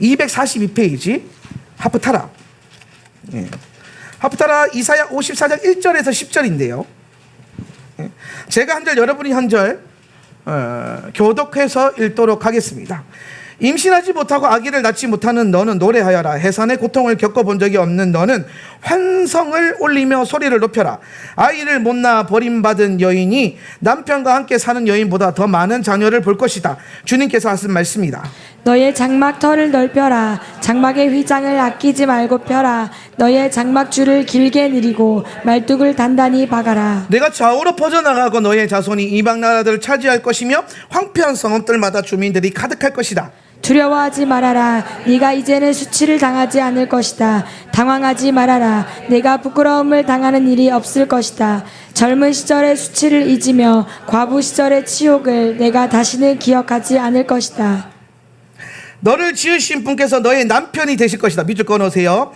242페이지 하프타라. 예. 하프타라 이사야 54장 1절에서 10절인데요. 제가 한 절 여러분이 한 절 교독해서 읽도록 하겠습니다. 임신하지 못하고 아기를 낳지 못하는 너는 노래하여라. 해산의 고통을 겪어본 적이 없는 너는 환성을 올리며 소리를 높여라. 아이를 못 낳아 버림받은 여인이 남편과 함께 사는 여인보다 더 많은 자녀를 볼 것이다. 주님께서 하신 말씀이다. 너의 장막터를 넓혀라. 장막의 휘장을 아끼지 말고 펴라. 너의 장막줄을 길게 늘이고 말뚝을 단단히 박아라. 내가 좌우로 퍼져나가고 너의 자손이 이방 나라들을 차지할 것이며 황폐한 성읍들마다 주민들이 가득할 것이다. 두려워하지 말아라. 네가 이제는 수치를 당하지 않을 것이다. 당황하지 말아라. 내가 부끄러움을 당하는 일이 없을 것이다. 젊은 시절의 수치를 잊으며 과부 시절의 치욕을 내가 다시는 기억하지 않을 것이다. 너를 지으신 분께서 너의 남편이 되실 것이다. 밑줄 꺼놓으세요.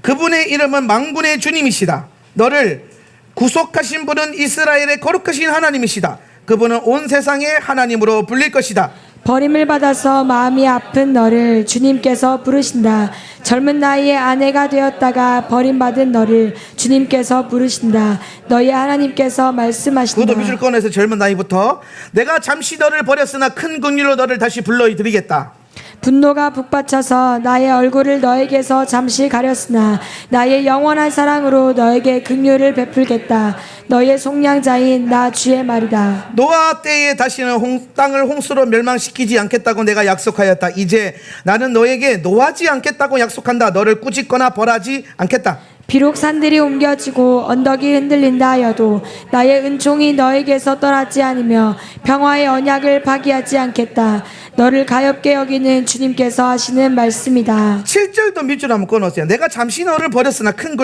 그분의 이름은 만군의 주님이시다. 너를 구속하신 분은 이스라엘의 거룩하신 하나님이시다. 그분은 온 세상의 하나님으로 불릴 것이다. 버림을 받아서 마음이 아픈 너를 주님께서 부르신다. 젊은 나이에 아내가 되었다가 버림받은 너를 주님께서 부르신다. 너희 하나님께서 말씀하신다. 그것도 밑줄 꺼내서 젊은 나이부터 내가 잠시 너를 버렸으나 큰 긍휼로 너를 다시 불러드리겠다. 분노가 북받쳐서 나의 얼굴을 너에게서 잠시 가렸으나 나의 영원한 사랑으로 너에게 긍휼을 베풀겠다. 너의 속량자인 나 주의 말이다. 노아 때에 다시는 땅을 홍수로 멸망시키지 않겠다고 내가 약속하였다. 이제 나는 너에게 노하지 않겠다고 약속한다. 너를 꾸짖거나 벌하지 않겠다. 비록 산들이 옮겨지고 언덕이 흔들린다 하여도 나의 은총이 너에게서 떠나지 않으며 평화의 언약을 파기하지 않겠다. 너를 가엾게 여기는 주님께서 하시는 말씀이다. 7절도 밑줄 한번 꺼놓으세요. 내가 잠시 너를 버렸으나 큰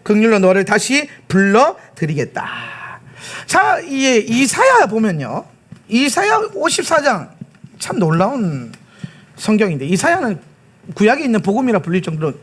긍휼로 너를 다시 불러드리겠다. 자, 이사야 보면요, 이사야 54장 참 놀라운 성경인데, 이사야는 구약에 있는 복음이라 불릴 정도로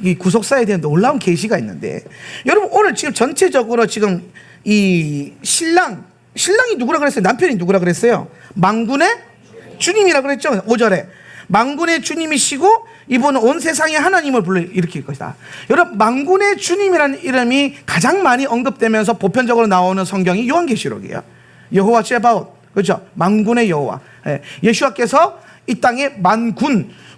이 구속사에 대한 놀라운 계시가 있는데, 여러분 오늘 지금 전체적으로 지금 이 신랑이 누구라 그랬어요? 남편이 누구라 그랬어요? 만군의 주님이라 그랬죠. 5절에 만군의 주님이시고 이분은 온 세상에 하나님을 불러일으킬 것이다. 여러분, 만군의 주님이라는 이름이 가장 많이 언급되면서 보편적으로 나오는 성경이 요한계시록이에요. 여호와 제바옷, 그렇죠? 만군의 여호와. 예수와께서 이 땅에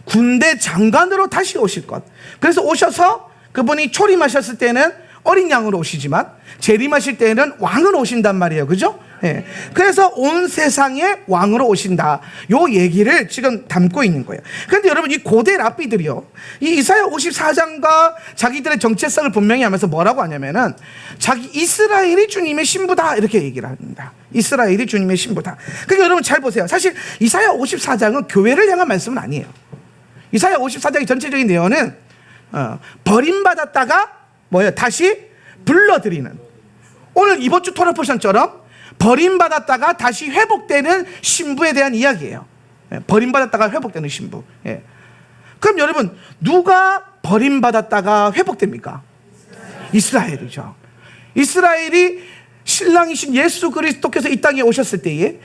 군대 장관으로 다시 오실 것. 그래서 오셔서 그분이 초림하셨을 때는 어린 양으로 오시지만 재림하실 때는 왕으로 오신단 말이에요. 그죠? 예. 그래서 온 세상의 왕으로 오신다. 요 얘기를 지금 담고 있는 거예요. 그런데 여러분, 이 고대 랍비들이요, 이 이사야 54장과 자기들의 정체성을 분명히 하면서 뭐라고 하냐면은 자기 이스라엘이 주님의 신부다 이렇게 얘기를 합니다. 이스라엘이 주님의 신부다. 그러니까 여러분 잘 보세요. 사실 이사야 54장은 교회를 향한 말씀은 아니에요. 이사야 54장의 전체적인 내용은 버림받았다가 다시 불러들이는, 오늘 이번 주 토라 포션처럼 버림받았다가 다시 회복되는 신부에 대한 이야기예요. 버림받았다가 회복되는 신부. 그럼 여러분, 누가 버림받았다가 회복됩니까? 이스라엘이죠. 이스라엘이 신랑이신 예수 그리스도께서 이 땅에 오셨을 때에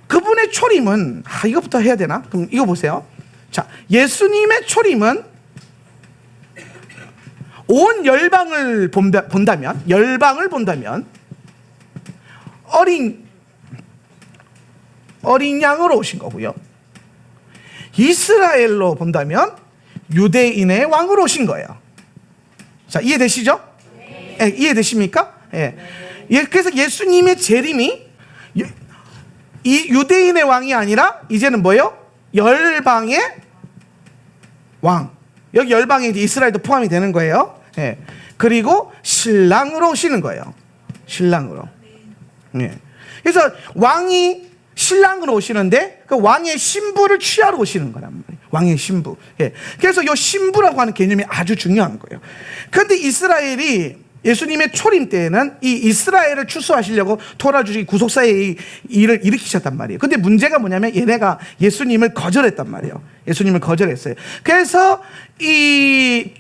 그분의 초림은, 이것부터 해야 되나? 그럼 이거 보세요. 자, 예수님의 초림은 온 열방을 본다면 어린 양으로 오신 거고요. 이스라엘로 본다면 유대인의 왕으로 오신 거예요. 자, 이해되시죠? 네, 이해되십니까? 예. 그래서 예수님의 재림이 이 유대인의 왕이 아니라 이제는 뭐예요? 열방의 왕. 여기 열방에 이스라엘도 포함이 되는 거예요. 예. 그리고 신랑으로 오시는 거예요. 신랑으로. 예. 그래서 왕이 신랑으로 오시는데 그 왕의 신부를 취하러 오시는 거란 말이에요. 왕의 신부. 예. 그래서 이 신부라고 하는 개념이 아주 중요한 거예요. 그런데 이스라엘이 예수님의 초림 때에는 이 이스라엘을 추수하시려고 토라 주신 구속사의 일을 일으키셨단 말이에요. 근데 문제가 뭐냐면 얘네가 예수님을 거절했단 말이에요. 예수님을 거절했어요. 그래서 이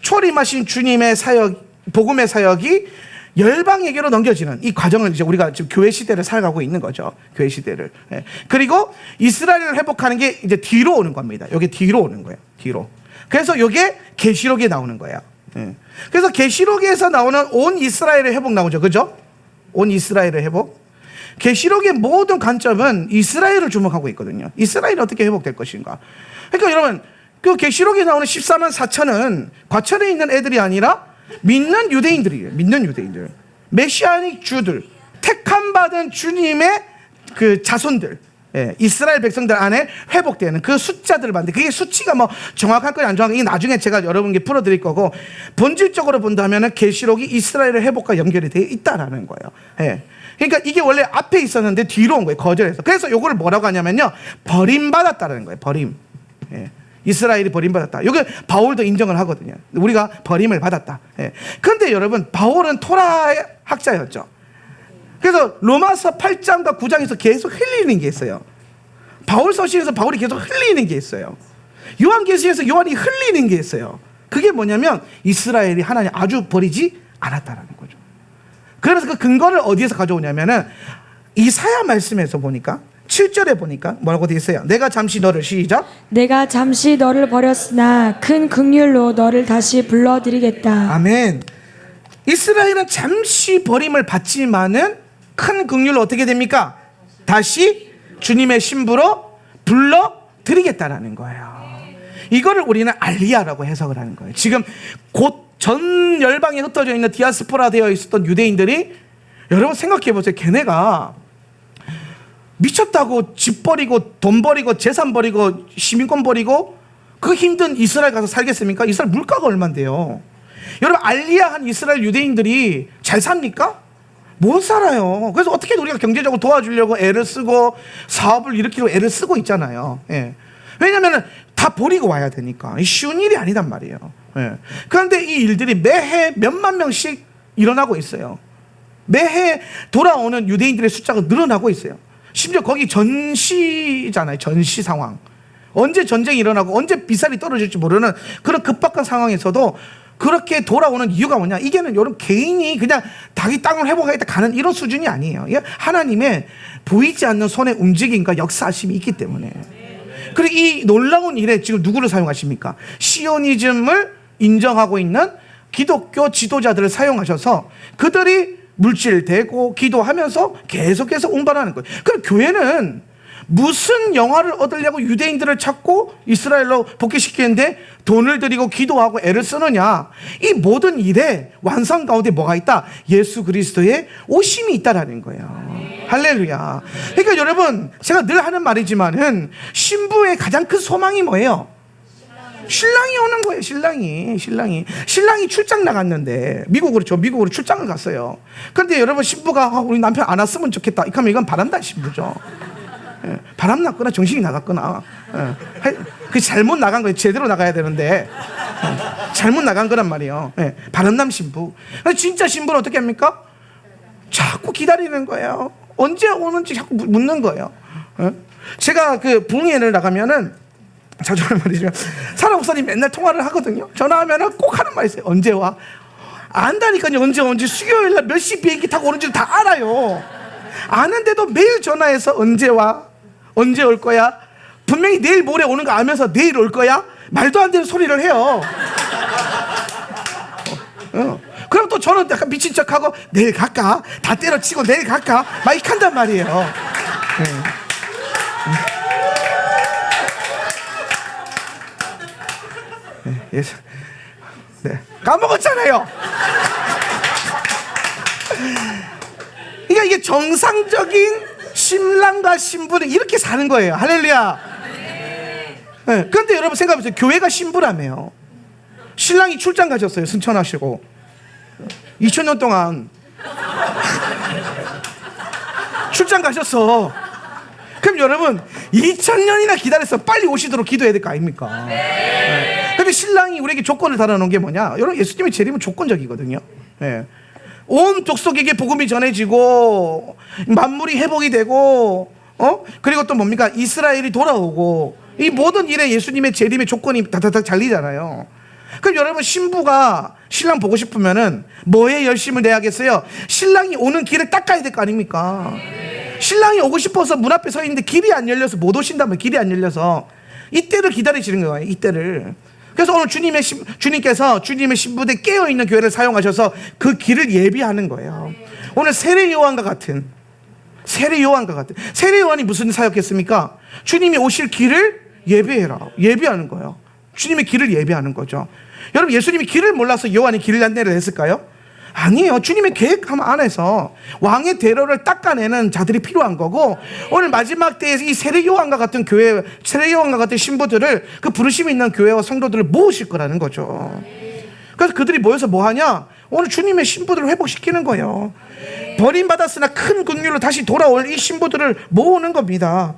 초림하신 주님의 사역, 복음의 사역이 열방에게로 넘겨지는 이 과정을 이제 우리가 지금 교회 시대를 살아가고 있는 거죠. 교회 시대를. 예. 그리고 이스라엘을 회복하는 게 이제 뒤로 오는 겁니다. 여기 뒤로 오는 거예요. 뒤로. 그래서 이게 계시록에 나오는 거예요. 예. 그래서 계시록에서 나오는 온 이스라엘의 회복 나오죠. 그죠? 온 이스라엘의 회복. 계시록의 모든 관점은 이스라엘을 주목하고 있거든요. 이스라엘이 어떻게 회복될 것인가. 그러니까 여러분, 그 계시록에 나오는 14만 4천은 과천에 있는 애들이 아니라 믿는 유대인들이에요. 믿는 유대인들. 메시아닉 주들. 택함 받은 주님의 그 자손들. 예, 이스라엘 백성들 안에 회복되는 그 숫자들을 봤는데, 그게 수치가 뭐 정확한 건 안 정확한 건 나중에 제가 여러분께 풀어드릴 거고, 본질적으로 본다면은 계시록이 이스라엘의 회복과 연결이 되어 있다라는 거예요. 예. 그러니까 이게 원래 앞에 있었는데 뒤로 온 거예요. 거절해서. 그래서 요거를 뭐라고 하냐면요, 버림받았다라는 거예요. 버림. 예. 이스라엘이 버림받았다. 이게 바울도 인정을 하거든요. 우리가 버림을 받았다. 예. 그런데 여러분, 바울은 토라 학자였죠. 그래서 로마서 8장과 9장에서 계속 흘리는 게 있어요. 바울 서신에서 바울이 계속 흘리는 게 있어요. 요한계시에서 요한이 흘리는 게 있어요. 그게 뭐냐면 이스라엘이 하나님 아주 버리지 않았다라는 거죠. 그러면서 그 근거를 어디에서 가져오냐면은 이사야 말씀에서 보니까 7절에 보니까 뭐라고 되어 있어요? 내가 잠시 너를, 시작, 내가 잠시 너를 버렸으나 큰 긍휼로 너를 다시 불러드리겠다. 아멘. 이스라엘은 잠시 버림을 받지만은 큰 긍휼로 어떻게 됩니까? 다시 주님의 신부로 불러드리겠다라는 거예요. 이거를 우리는 알리야라고 해석을 하는 거예요. 지금 곧 전 열방에 흩어져 있는 디아스포라 되어 있었던 유대인들이, 여러분 생각해 보세요. 걔네가 미쳤다고 집 버리고 돈 버리고 재산 버리고 시민권 버리고 그 힘든 이스라엘 가서 살겠습니까? 이스라엘 물가가 얼만데요. 여러분 알리야한 이스라엘 유대인들이 잘 삽니까? 못 살아요. 그래서 어떻게 우리가 경제적으로 도와주려고 애를 쓰고 사업을 일으키려고 애를 쓰고 있잖아요. 예. 왜냐하면 다 버리고 와야 되니까. 쉬운 일이 아니단 말이에요. 예. 그런데 이 일들이 매해 몇만 명씩 일어나고 있어요. 매해 돌아오는 유대인들의 숫자가 늘어나고 있어요. 심지어 거기 전시잖아요. 전시 상황. 언제 전쟁이 일어나고 언제 미사일이 떨어질지 모르는 그런 급박한 상황에서도 그렇게 돌아오는 이유가 뭐냐? 이게는 여러분 개인이 그냥 자기 땅을 회복하겠다 가는 이런 수준이 아니에요. 하나님의 보이지 않는 손의 움직임과 역사하심이 있기 때문에. 그리고 이 놀라운 일에 지금 누구를 사용하십니까? 시오니즘을 인정하고 있는 기독교 지도자들을 사용하셔서 그들이 물질대고 기도하면서 계속해서 운반하는 거예요. 그럼 교회는 무슨 영화를 얻으려고 유대인들을 찾고 이스라엘로 복귀시키는데 돈을 들이고 기도하고 애를 쓰느냐? 이 모든 일에 완성 가운데 뭐가 있다? 예수 그리스도의 오심이 있다라는 거예요. 할렐루야. 그러니까 여러분, 제가 늘 하는 말이지만은 신부의 가장 큰 소망이 뭐예요? 신랑이 오는 거예요. 신랑이 출장 나갔는데 미국으로 출장을 갔어요. 그런데 여러분 신부가 우리 남편 안 왔으면 좋겠다. 이러면 이건 바람단 신부죠. 예, 바람 났거나 정신이 나갔거나, 그 잘못 나간 거예요. 제대로 나가야 되는데 잘못 나간 거란 말이에요. 예, 바람남 신부. 진짜 신부는 어떻게 합니까? 자꾸 기다리는 거예요. 언제 오는지 자꾸 묻는 거예요. 예? 제가 그 붕예를 나가면은 자주 하는 말이죠. 사라 목사님 맨날 통화를 하거든요. 전화하면은 꼭 하는 말이 있어요. 언제 와? 안다니까요. 언제 수요일날 몇 시 비행기 타고 오는지 다 알아요. 아는데도 매일 전화해서 언제 와? 언제 올 거야? 분명히 내일 모레 오는 거 알면서 내일 올 거야? 말도 안 되는 소리를 해요. 그럼 또 저는 약간 미친 척하고 내일 갈까? 다 때려치고 내일 갈까? 막 이렇게 한단 말이에요. 네. 까먹었잖아요. 그러니까 이게 정상적인 신랑과 신부는 이렇게 사는 거예요. 할렐루야. 네. 그런데 여러분 생각해보세요. 교회가 신부라며요. 신랑이 출장 가셨어요. 승천하시고 2000년 동안 출장 가셨어. 그럼 여러분 2000년이나 기다려서 빨리 오시도록 기도해야 될 거 아닙니까? 네. 근데 신랑이 우리에게 조건을 달아놓은 게 뭐냐? 여러분 예수님의 재림은 조건적이거든요. 네. 온 족속에게 복음이 전해지고 만물이 회복이 되고 그리고 또 뭡니까? 이스라엘이 돌아오고 이 모든 일에 예수님의 재림의 조건이 다다닥 잘리잖아요. 그럼 여러분 신부가 신랑 보고 싶으면은 뭐에 열심을 내야겠어요? 신랑이 오는 길을 닦아야 될 거 아닙니까? 신랑이 오고 싶어서 문 앞에 서 있는데 길이 안 열려서 못 오신다면 길이 안 열려서 이때를 기다리시는 거예요. 이때를. 그래서 오늘 주님께서 주님의 신부대 깨어있는 교회를 사용하셔서 그 길을 예비하는 거예요. 오늘 세례 요한과 같은 세례 요한이 무슨 사역했습니까? 주님이 오실 길을 예비하는 거예요. 주님의 길을 예비하는 거죠. 여러분 예수님이 길을 몰라서 요한이 길을 안내를 했을까요? 아니에요. 주님의 계획 안에서 왕의 대로를 닦아내는 자들이 필요한 거고, 오늘 마지막 때에 이 세례 요한과 같은 교회, 세례 요한과 같은 신부들을 그 부르심이 있는 교회와 성도들을 모으실 거라는 거죠. 그래서 그들이 모여서 뭐 하냐? 오늘 주님의 신부들을 회복시키는 거예요. 버림받았으나 큰 긍휼로 다시 돌아올 이 신부들을 모으는 겁니다.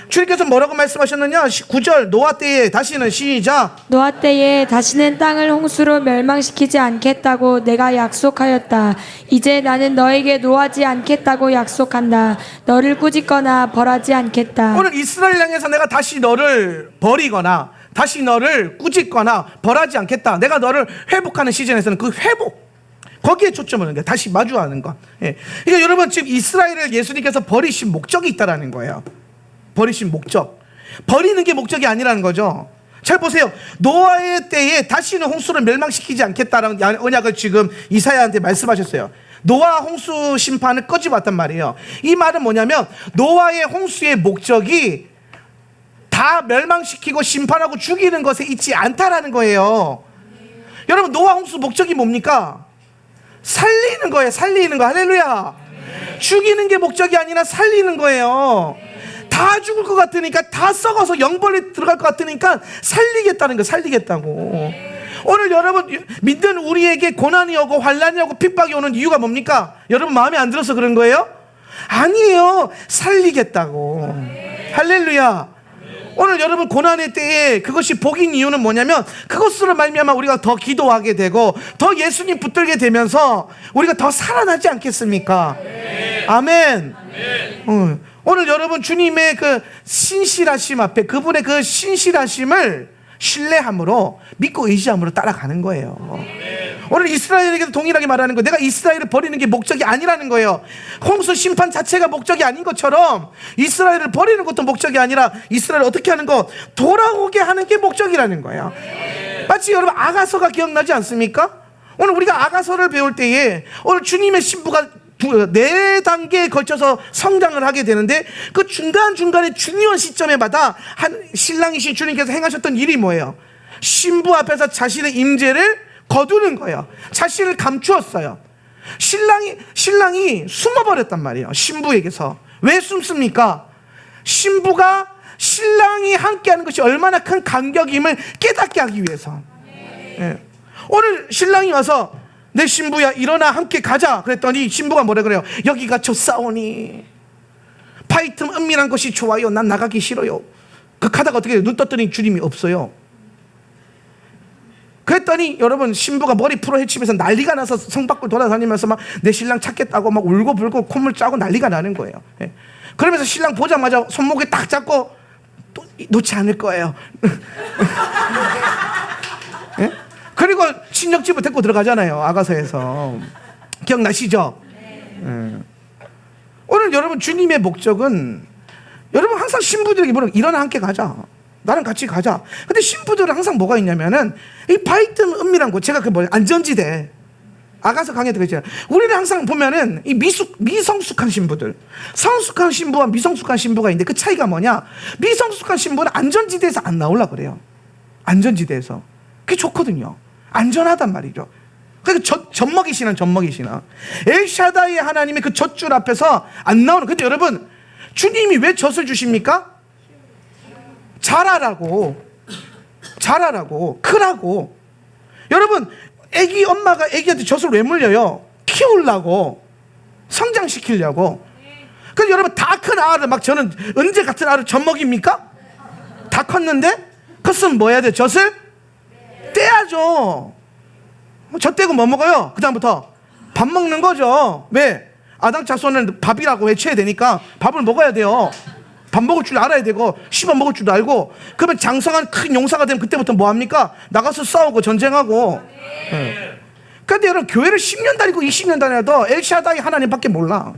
주님께서 뭐라고 말씀하셨느냐? 9절 노아 때에 다시는 시작. 노아 때에 다시는 땅을 홍수로 멸망시키지 않겠다고 내가 약속하였다. 이제 나는 너에게 노하지 않겠다고 약속한다. 너를 꾸짖거나 벌하지 않겠다. 오늘 이스라엘 향해서 내가 다시 너를 버리거나 다시 너를 꾸짖거나 벌하지 않겠다. 내가 너를 회복하는 시즌에서는 그 회복, 거기에 초점을 두는 거예요. 다시 마주하는 것. 예. 그러니까 여러분 지금 이스라엘을 예수님께서 버리신 목적이 있다라는 거예요. 버리신 목적. 버리는 게 목적이 아니라는 거죠. 잘 보세요. 노아의 때에 다시는 홍수를 멸망시키지 않겠다라는 언약을 지금 이사야한테 말씀하셨어요. 노아 홍수 심판을 꺼집었단 말이에요. 이 말은 뭐냐면 노아의 홍수의 목적이 다 멸망시키고 심판하고 죽이는 것에 있지 않다라는 거예요. 여러분, 노아 홍수 목적이 뭡니까? 살리는 거예요. 살리는 거. 할렐루야. 죽이는 게 목적이 아니라 살리는 거예요. 다 죽을 것 같으니까, 다 썩어서 영벌에 들어갈 것 같으니까 살리겠다는 거. 살리겠다고. 오늘 여러분 믿는 우리에게 고난이 오고 환난이 오고 핍박이 오는 이유가 뭡니까? 여러분 마음에 안 들어서 그런 거예요? 아니에요. 살리겠다고. 할렐루야. 오늘 여러분 고난의 때에 그것이 복인 이유는 뭐냐면, 그것으로 말미암아 우리가 더 기도하게 되고 더 예수님 붙들게 되면서 우리가 더 살아나지 않겠습니까? 아멘. 오늘 여러분 주님의 그 신실하심 앞에, 그분의 그 신실하심을 신뢰함으로, 믿고 의지함으로 따라가는 거예요. 오늘 이스라엘에게도 동일하게 말하는 거예요. 내가 이스라엘을 버리는 게 목적이 아니라는 거예요. 홍수 심판 자체가 목적이 아닌 것처럼 이스라엘을 버리는 것도 목적이 아니라 이스라엘을 어떻게 하는 것, 돌아오게 하는 게 목적이라는 거예요. 마치 여러분 아가서가 기억나지 않습니까? 오늘 우리가 아가서를 배울 때에 오늘 주님의 신부가 4단계에 걸쳐서 성장을 하게 되는데, 그 중간중간에 중요한 시점에마다 한 신랑이신 주님께서 행하셨던 일이 뭐예요? 신부 앞에서 자신의 임재를 거두는 거예요. 자신을 감추었어요. 신랑이 숨어버렸단 말이에요. 신부에게서. 왜 숨습니까? 신부가 신랑이 함께하는 것이 얼마나 큰 감격임을 깨닫게 하기 위해서. 예. 오늘 신랑이 와서 내 신부야 일어나 함께 가자 그랬더니 신부가 뭐라 그래요? 여기가 좋사오니 파이틈 은밀한 것이 좋아요. 난 나가기 싫어요. 그 가다가 어떻게 돼요? 눈 떴더니 주님이 없어요. 그랬더니 여러분 신부가 머리 풀어 헤치면서 난리가 나서 성 밖을 돌아다니면서 막 내 신랑 찾겠다고 막 울고 불고 콧물 짜고 난리가 나는 거예요. 예. 그러면서 신랑 보자마자 손목에 딱 잡고 또 놓지 않을 거예요. 예? 그리고 친정집을 데리고 들어가잖아요. 아가서에서. 기억나시죠? 오늘 여러분 주님의 목적은, 여러분 항상 신부들에게 뭐라고, 일어나 함께 가자, 나랑 같이 가자. 근데 신부들은 항상 뭐가 있냐면은 이 바이든 은밀한 곳, 제가 그 뭐냐, 안전지대, 아가서 강의도 그랬잖아요. 우리는 항상 보면은 이 미성숙한 신부들, 성숙한 신부와 미성숙한 신부가 있는데, 그 차이가 뭐냐? 미성숙한 신부는 안전지대에서 안 나오려고 그래요. 안전지대에서. 그게 좋거든요. 안전하단 말이죠. 그러니까 젖먹이시나 엘샤다이의 하나님의 그 젖줄 앞에서 안 나오는. 근데 여러분 주님이 왜 젖을 주십니까? 자라라고, 크라고. 여러분 엄마가 애기한테 젖을 왜 물려요? 키우려고, 성장시키려고. 그래서 여러분 다 큰 알을, 막 저는 언제 같은 알을 젖먹입니까? 다 컸는데 컸으면 뭐 해야 돼? 젖을 떼야죠. 젖 떼고 뭐 먹어요? 그 다음부터 밥 먹는 거죠. 왜? 아담 자손은 밥이라고 외쳐야 되니까 밥을 먹어야 돼요. 밥 먹을 줄 알아야 되고 씹어 먹을 줄 알고. 그러면 장성한 큰 용사가 되면 그때부터 뭐 합니까? 나가서 싸우고 전쟁하고. 네. 그런데 여러분 교회를 10년 다니고 20년 다녀도 엘샤다이 하나님밖에 몰라.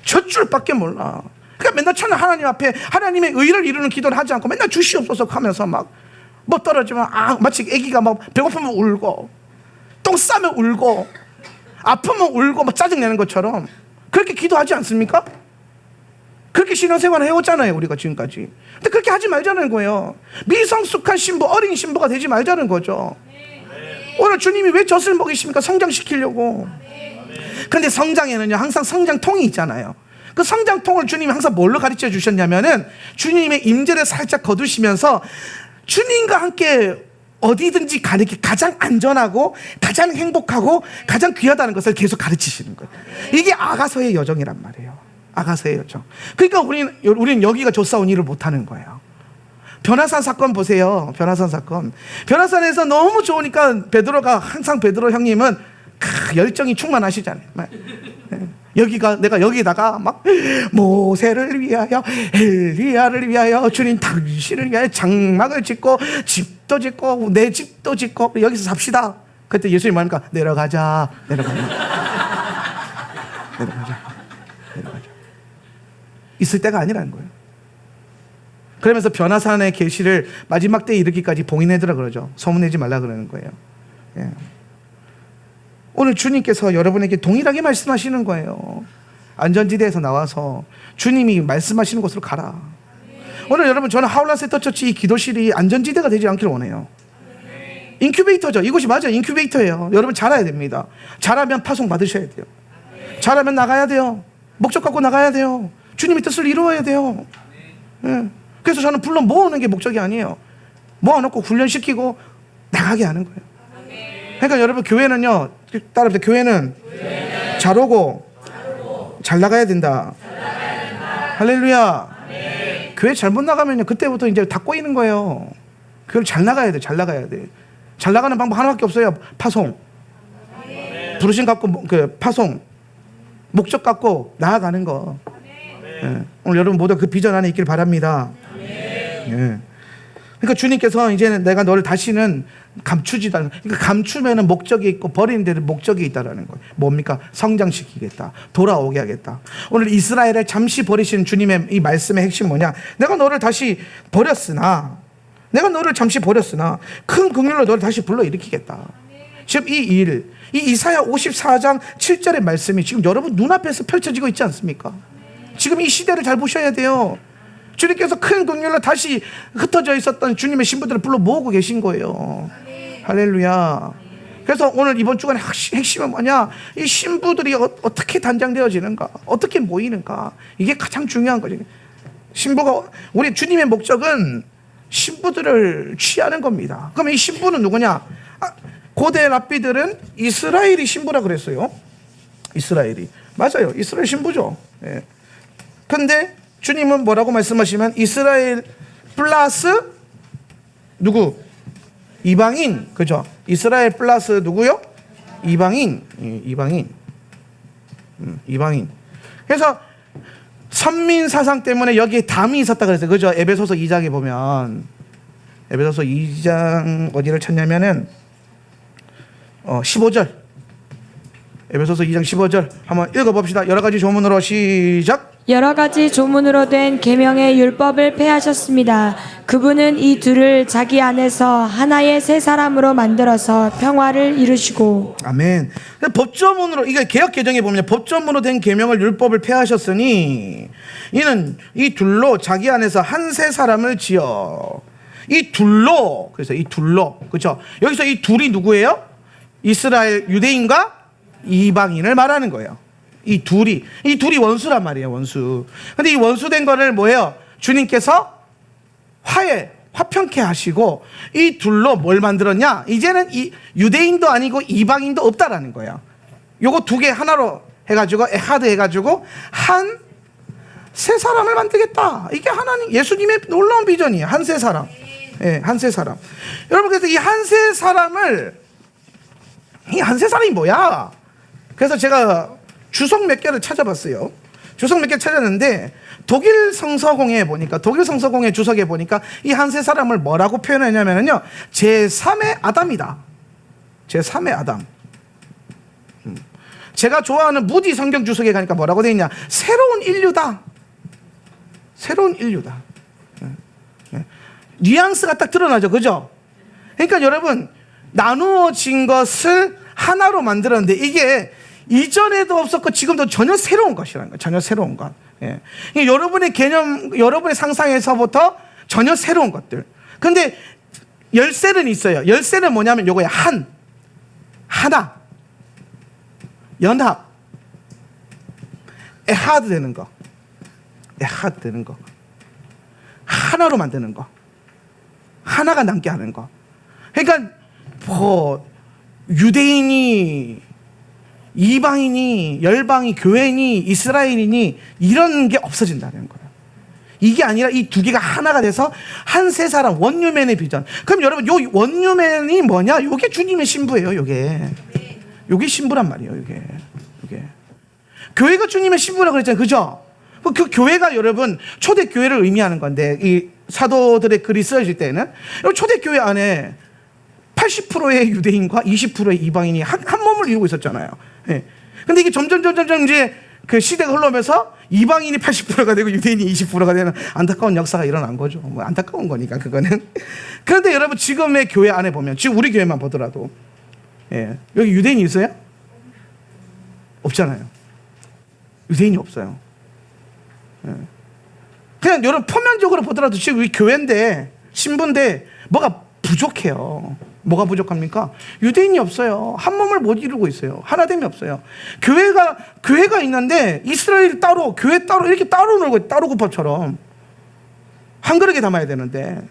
젖줄밖에 몰라. 그러니까 맨날 찾는 하나님 앞에 하나님의 의를 이루는 기도를 하지 않고 맨날 주시옵소서 하면서 막 뭐 떨어지면 마치 애기가 막 배고프면 울고, 똥 싸면 울고, 아프면 울고, 막 짜증내는 것처럼 그렇게 기도하지 않습니까? 그렇게 신앙생활을 해왔잖아요, 우리가 지금까지. 근데 그렇게 하지 말자는 거예요. 미성숙한 신부, 어린 신부가 되지 말자는 거죠. 오늘 주님이 왜 젖을 먹이십니까? 성장시키려고. 근데 성장에는요 항상 성장통이 있잖아요. 그 성장통을 주님이 항상 뭘로 가르쳐 주셨냐면은, 주님의 임재를 살짝 거두시면서 주님과 함께 어디든지 가는 게 가장 안전하고 가장 행복하고 가장 귀하다는 것을 계속 가르치시는 거예요. 이게 아가서의 여정이란 말이에요. 아가서의 여정. 그러니까 우리는 여기가 좋사온 일을 못하는 거예요. 변화산 사건 보세요. 변화산 사건. 변화산에서 너무 좋으니까 베드로가, 항상 베드로 형님은 열정이 충만하시잖아요. 내가 여기다가 막 모세를 위하여, 엘리야를 위하여, 주님 당신을 위하여 장막을 짓고 집도 짓고 내 집도 짓고 여기서 삽시다. 그때 예수님 말하니까 내려가자. 있을 때가 아니라는 거예요. 그러면서 변화산의 계시를 마지막 때에 이르기까지 봉인해두라 그러죠. 소문내지 말라 그러는 거예요. 예. 오늘 주님께서 여러분에게 동일하게 말씀하시는 거예요. 안전지대에서 나와서 주님이 말씀하시는 곳으로 가라. 오늘 여러분, 저는 하울라 세터처치 이 기도실이 안전지대가 되지 않기를 원해요. 인큐베이터죠. 이곳이 맞아요. 인큐베이터예요. 여러분 잘해야 됩니다. 잘하면 파송 받으셔야 돼요. 잘하면 나가야 돼요. 목적 갖고 나가야 돼요. 주님의 뜻을 이루어야 돼요. 예. 그래서 저는 불러 모으는 게 목적이 아니에요. 모아놓고 훈련시키고 나가게 하는 거예요. 그러니까 여러분, 교회는요, 따라합시다. 교회는 잘 오고 잘 나가야 된다. 할렐루야. 교회 잘못 나가면요, 그때부터 이제 다 꼬이는 거예요. 교회를 잘 나가야 돼. 잘 나가야 돼. 잘 나가는 방법 하나밖에 없어요. 파송. 부르심 갖고 파송. 목적 갖고 나아가는 거. 예. 오늘 여러분 모두 그 비전 안에 있길 바랍니다. 예. 그러니까 주님께서 이제는 내가 너를 다시는 감추지도 않는, 그러니까 감추면은 목적이 있고 버리는 데는 목적이 있다라는 거예요. 뭡니까? 성장시키겠다. 돌아오게 하겠다. 오늘 이스라엘을 잠시 버리신 주님의 이 말씀의 핵심 뭐냐? 내가 너를 다시 버렸으나, 내가 너를 잠시 버렸으나 큰 긍휼로 너를 다시 불러일으키겠다. 지금 이 일, 이 이사야 54장 7절의 말씀이 지금 여러분 눈앞에서 펼쳐지고 있지 않습니까? 지금 이 시대를 잘 보셔야 돼요. 주님께서 큰 긍휼로 다시 흩어져 있었던 주님의 신부들을 불러 모으고 계신 거예요. 할렐루야. 그래서 오늘 이번 주간의 핵심은 뭐냐? 이 신부들이 어떻게 단장되어지는가? 어떻게 모이는가? 이게 가장 중요한 거죠. 신부가, 우리 주님의 목적은 신부들을 취하는 겁니다. 그럼 이 신부는 누구냐? 고대 랍비들은 이스라엘이 신부라 그랬어요. 이스라엘이. 맞아요. 이스라엘 신부죠. 예. 근데 주님은 뭐라고 말씀하시면 이스라엘 플러스 누구? 이방인. 그죠? 이스라엘 플러스 누구요? 이방인. 이방인. 이방인. 그래서 선민 사상 때문에 여기에 담이 있었다 그랬어요. 그죠? 에베소서 2장에 보면, 에베소서 2장 어디를 찾냐면은 15절. 에베소서 2장 15절 한번 읽어봅시다. 여러 가지 조문으로 시작. 여러 가지 조문으로 된 계명의 율법을 폐하셨습니다. 그분은 이 둘을 자기 안에서 하나의 새 사람으로 만들어서 평화를 이루시고. 아멘. 법조문으로, 이게 개역 개정에 보면 법조문으로 된 계명을 율법을 폐하셨으니 이는 이 둘로 자기 안에서 한 새 사람을 지어. 이 둘로, 그래서 이 둘로, 그렇죠? 여기서 이 둘이 누구예요? 이스라엘 유대인과 이방인을 말하는 거예요. 이 둘이 원수란 말이에요. 원수. 근데 이 원수된 거를 뭐예요? 주님께서 화평케 하시고 이 둘로 뭘 만들었냐? 이제는 이 유대인도 아니고 이방인도 없다라는 거예요. 요거 두 개 하나로 해가지고 에하드 해가지고 한 새 사람을 만들겠다. 이게 하나님 예수님의 놀라운 비전이에요. 한 새 사람. 예, 한 새 사람. 여러분, 그래서 이 한 새 사람이 뭐야? 그래서 제가 주석 몇 개를 찾아봤어요. 주석 몇 개 찾았는데 독일 성서공에 보니까, 독일 성서공의 주석에 보니까 이 한 세 사람을 뭐라고 표현했냐면요, 제3의 아담이다. 제3의 아담. 제가 좋아하는 무디 성경 주석에 가니까 뭐라고 되어 있냐? 새로운 인류다. 새로운 인류다. 뉘앙스가 딱 드러나죠. 그죠? 그러니까 여러분, 나누어진 것을 하나로 만들었는데 이게 이전에도 없었고 지금도 전혀 새로운 것이라는 거예요. 전혀 새로운 것. 예. 여러분의 개념, 여러분의 상상에서부터 전혀 새로운 것들. 근데 열쇠는 있어요. 열쇠는 뭐냐면 요거야. 하나, 연합, 에하드 되는 거. 에하드 되는 거. 하나로 만드는 거. 하나가 남게 하는 거. 그러니까 뭐 유대인이, 이방인이, 열방이, 교회니, 이스라엘이니 이런 게 없어진다는 거예요. 이게 아니라 이 두 개가 하나가 돼서 한 세 사람, 원유맨의 비전. 그럼 여러분, 요 원유맨이 뭐냐? 요게 주님의 신부예요. 요게 신부란 말이에요. 요게 교회가 주님의 신부라고 그랬잖아요. 그죠? 그 교회가 여러분 초대교회를 의미하는 건데, 이 사도들의 글이 쓰여질 때는 초대교회 안에 80%의 유대인과 20%의 이방인이 한 몸을 이루고 있었잖아요. 예. 근데 이게 점점 이제 그 시대가 흘러오면서 이방인이 80%가 되고 유대인이 20%가 되는 안타까운 역사가 일어난 거죠. 뭐 안타까운 거니까 그거는. 그런데 여러분, 지금의 교회 안에 보면, 지금 우리 교회만 보더라도, 예. 여기 유대인이 있어요? 없잖아요. 유대인이 없어요. 예. 그냥 여러분 표면적으로 보더라도 지금 우리 교회인데 신부인데 뭐가 부족해요. 뭐가 부족합니까? 유대인이 없어요. 한 몸을 못 이루고 있어요. 하나됨이 없어요. 교회가 있는데 이스라엘 따로, 교회 따로 이렇게 따로 놀고 따로 국밥처럼 한 그릇에 담아야 되는데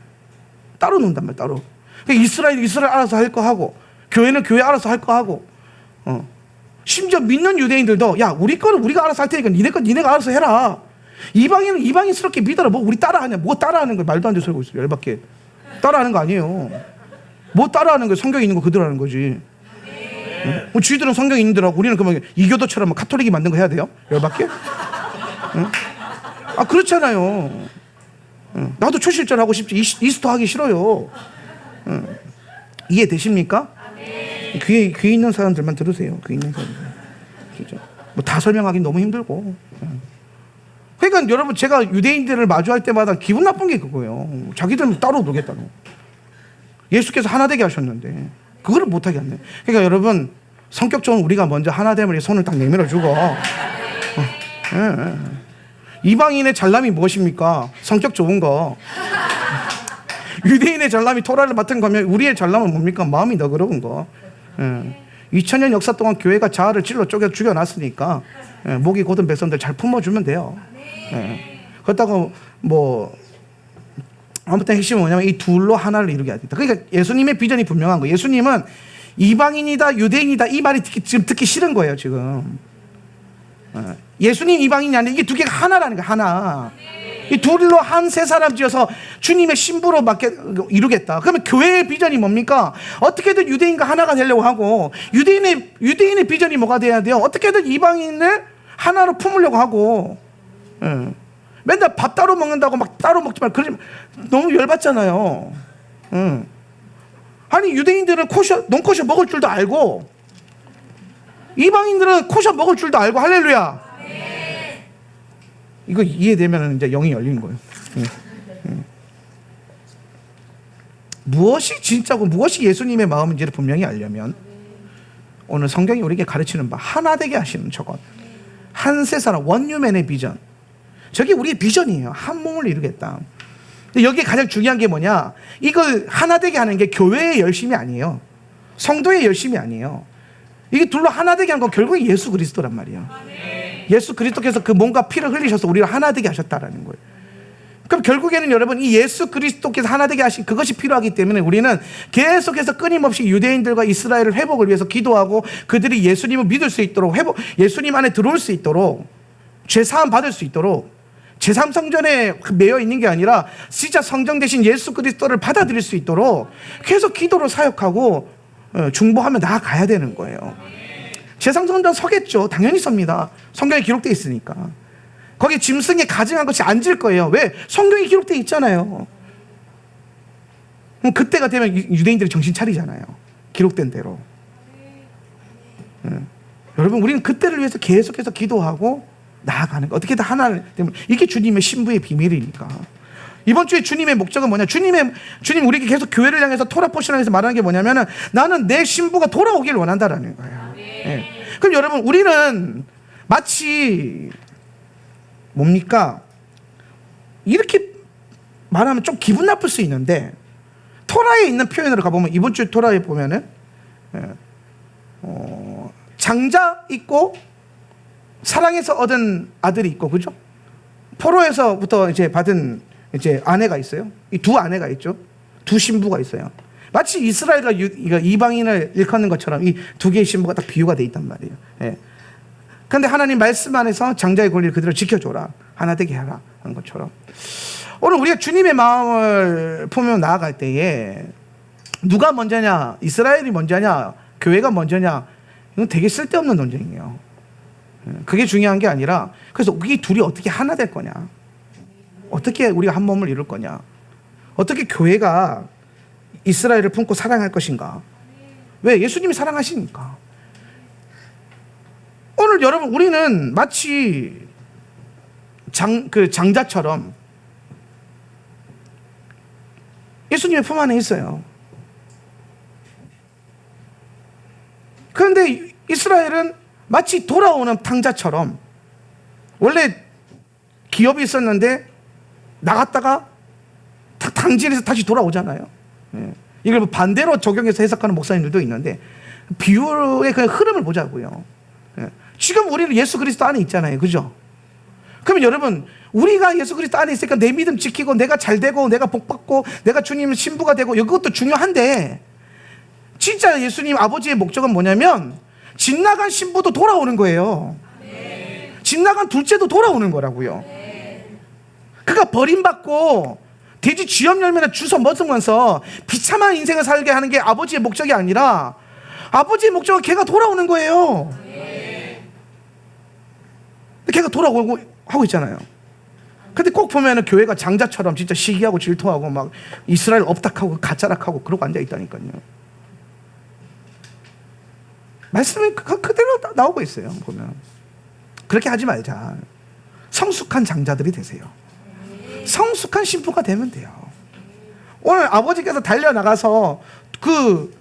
따로 논단 말이야. 따로. 이스라엘 알아서 할 거 하고, 교회는 교회 알아서 할 거 하고, 심지어 믿는 유대인들도 야 우리 거는 우리가 알아서 할 테니까 니네 거 니네가 알아서 해라. 이방인은 이방인스럽게 믿어라. 뭐 우리 따라하냐? 뭐 따라하는 거 말도 안 되는 소리고 있어요. 열받게. 따라하는 거 아니에요. 뭐 따라하는 거예요? 성경에 있는 거 그대로 하는 거지. 뭐 쥐들은 성경에 있는데라고 우리는 그러면 이교도처럼 카톨릭이 만든 거 해야 돼요? 열받게? 아 그렇잖아요. 나도 초실절 하고 싶지 이스터 하기 싫어요. 이해되십니까? 귀에 있는 사람들만 들으세요. 귀에 있는 사람들. 진짜 뭐 다 설명하기 너무 힘들고. 그러니까 여러분 제가 유대인들을 마주할 때마다 기분 나쁜 게 그거예요. 자기들은 따로 놀겠다고. 예수께서 하나 되게 하셨는데 그거를 못하게 하네. 그러니까 여러분 성격 좋은 우리가 먼저 하나됨을 손을 딱 내밀어주고 이방인의 잘남이 무엇입니까? 성격 좋은 거. 유대인의 잘남이 토라를 맡은 거면 우리의 잘남은 뭡니까? 마음이 너그러운 거. 2000년 역사 동안 교회가 자아를 찔러 쪼개 죽여놨으니까 목이 곧은 백성들 잘 품어주면 돼요. 그렇다고 뭐 아무튼 핵심은 뭐냐면 이 둘로 하나를 이루게 해야 된다. 그러니까 예수님의 비전이 분명한 거예요. 예수님은 이방인이다 유대인이다 이 말이 지금 듣기 싫은 거예요. 지금 예수님 이방인이 아니라 이게 두 개가 하나라는 거예요. 하나. 이 둘로 한 세 사람 지어서 주님의 신부로 이루겠다. 그러면 교회의 비전이 뭡니까? 어떻게든 유대인과 하나가 되려고 하고 유대인의 비전이 뭐가 돼야 돼요? 어떻게든 이방인을 하나로 품으려고 하고 맨날 밥 따로 먹는다고 막 따로 먹지 말고 그러지 너무 열받잖아요. 아니 유대인들은 논코셔 먹을 줄도 알고 이방인들은 코셔 먹을 줄도 알고 할렐루야. 이거 이해되면 이제 영이 열리는 거예요. 무엇이 진짜고 무엇이 예수님의 마음인지를 분명히 알려면 오늘 성경이 우리에게 가르치는 바 하나 되게 하시는 저것 한 세 사람 원유맨의 비전 저게 우리의 비전이에요. 한 몸을 이루겠다. 근데 여기에 가장 중요한 게 뭐냐 이걸 하나 되게 하는 게 교회의 열심이 아니에요. 성도의 열심이 아니에요. 이게 둘로 하나 되게 한 건 결국에 예수 그리스도란 말이에요. 예수 그리스도께서 그 몸과 피를 흘리셔서 우리를 하나 되게 하셨다라는 거예요. 그럼 결국에는 여러분 이 예수 그리스도께서 하나 되게 하신 그것이 필요하기 때문에 우리는 계속해서 끊임없이 유대인들과 이스라엘을 회복을 위해서 기도하고 그들이 예수님을 믿을 수 있도록 예수님 안에 들어올 수 있도록 죄사함 받을 수 있도록 제3성전에 매여 있는 게 아니라 진짜 성령 대신 예수 그리스도를 받아들일 수 있도록 계속 기도로 사역하고 중보하며 나아가야 되는 거예요. 제3성전 서겠죠. 당연히 섭니다. 성경에 기록되어 있으니까. 거기 짐승에 가증한 것이 앉을 거예요. 왜? 성경에 기록되어 있잖아요. 그럼 그때가 되면 유대인들이 정신 차리잖아요. 기록된 대로. 여러분 우리는 그때를 위해서 계속해서 기도하고 나아가는 거. 어떻게든 하나를 때문에 이게 주님의 신부의 비밀이니까. 이번 주에 주님의 목적은 뭐냐? 주님 우리에게 계속 교회를 향해서 토라 포션에서 말하는 게 뭐냐면은 나는 내 신부가 돌아오길 원한다라는 거예요. 네. 그럼 여러분 우리는 마치 뭡니까? 이렇게 말하면 좀 기분 나쁠 수 있는데 토라에 있는 표현으로 가보면 이번 주에 토라에 보면은 장자 있고 사랑에서 얻은 아들이 있고 그죠? 포로에서부터 이제 받은 이제 아내가 있어요. 이 두 아내가 있죠. 두 신부가 있어요. 마치 이스라엘과 이방인을 일컫는 것처럼 이 두 개의 신부가 딱 비유가 돼 있단 말이에요. 그런데 하나님 말씀 안에서 장자의 권리를 그대로 지켜줘라. 하나 되게 하라 하는 것처럼 오늘 우리가 주님의 마음을 보며 나아갈 때에 누가 먼저냐 이스라엘이 먼저냐 교회가 먼저냐 이건 되게 쓸데없는 논쟁이에요. 그게 중요한 게 아니라 그래서 이 둘이 어떻게 하나 될 거냐 어떻게 우리가 한 몸을 이룰 거냐 어떻게 교회가 이스라엘을 품고 사랑할 것인가 왜? 예수님이 사랑하시니까. 오늘 여러분 우리는 마치 장자처럼 예수님의 품 안에 있어요. 그런데 이스라엘은 마치 돌아오는 탕자처럼 원래 기업이 있었는데 나갔다가 당진에서 다시 돌아오잖아요. 예. 이걸 뭐 반대로 적용해서 해석하는 목사님들도 있는데 비유의 그 흐름을 보자고요. 예. 지금 우리는 예수 그리스도 안에 있잖아요. 그죠? 그러면 여러분, 우리가 예수 그리스도 안에 있으니까 내 믿음 지키고 내가 잘 되고 내가 복 받고 내가 주님 신부가 되고 이것도 중요한데, 진짜 예수님 아버지의 목적은 뭐냐면 집 나간 신부도 돌아오는 거예요. 집 나간 둘째도 돌아오는 거라고요. 그가 버림받고 돼지 쥐염 열매나 주워 먹으면서 비참한 인생을 살게 하는 게 아버지의 목적이 아니라 아버지의 목적은 걔가 돌아오는 거예요. 걔가 돌아오고 하고 있잖아요. 근데 꼭 보면은 교회가 장자처럼 진짜 시기하고 질투하고 막 이스라엘 업닥하고 가짜락하고 그러고 앉아 있다니까요. 말씀이 그대로 나오고 있어요. 보면 그렇게 하지 말자. 성숙한 장자들이 되세요. 성숙한 신부가 되면 돼요. 오늘 아버지께서 달려나가서 그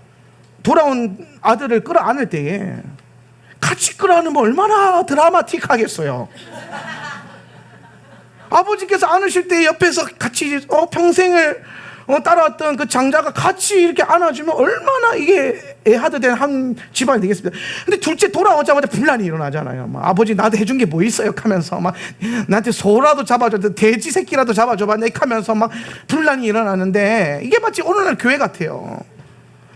돌아온 아들을 끌어안을 때에 같이 끌어안으면 얼마나 드라마틱하겠어요. 아버지께서 안으실 때 옆에서 같이 평생을 따라왔던 그 장자가 같이 이렇게 안아주면 얼마나 이게 애하드 된 한 집안이 되겠습니다. 근데 둘째 돌아오자마자 분란이 일어나잖아요. 막 아버지 나한테 해준 게 뭐 있어요? 하면서 막 나한테 소라도 잡아줘, 돼지 새끼라도 잡아줘봐 하면서 막 분란이 일어나는데, 이게 마치 오늘날 교회 같아요.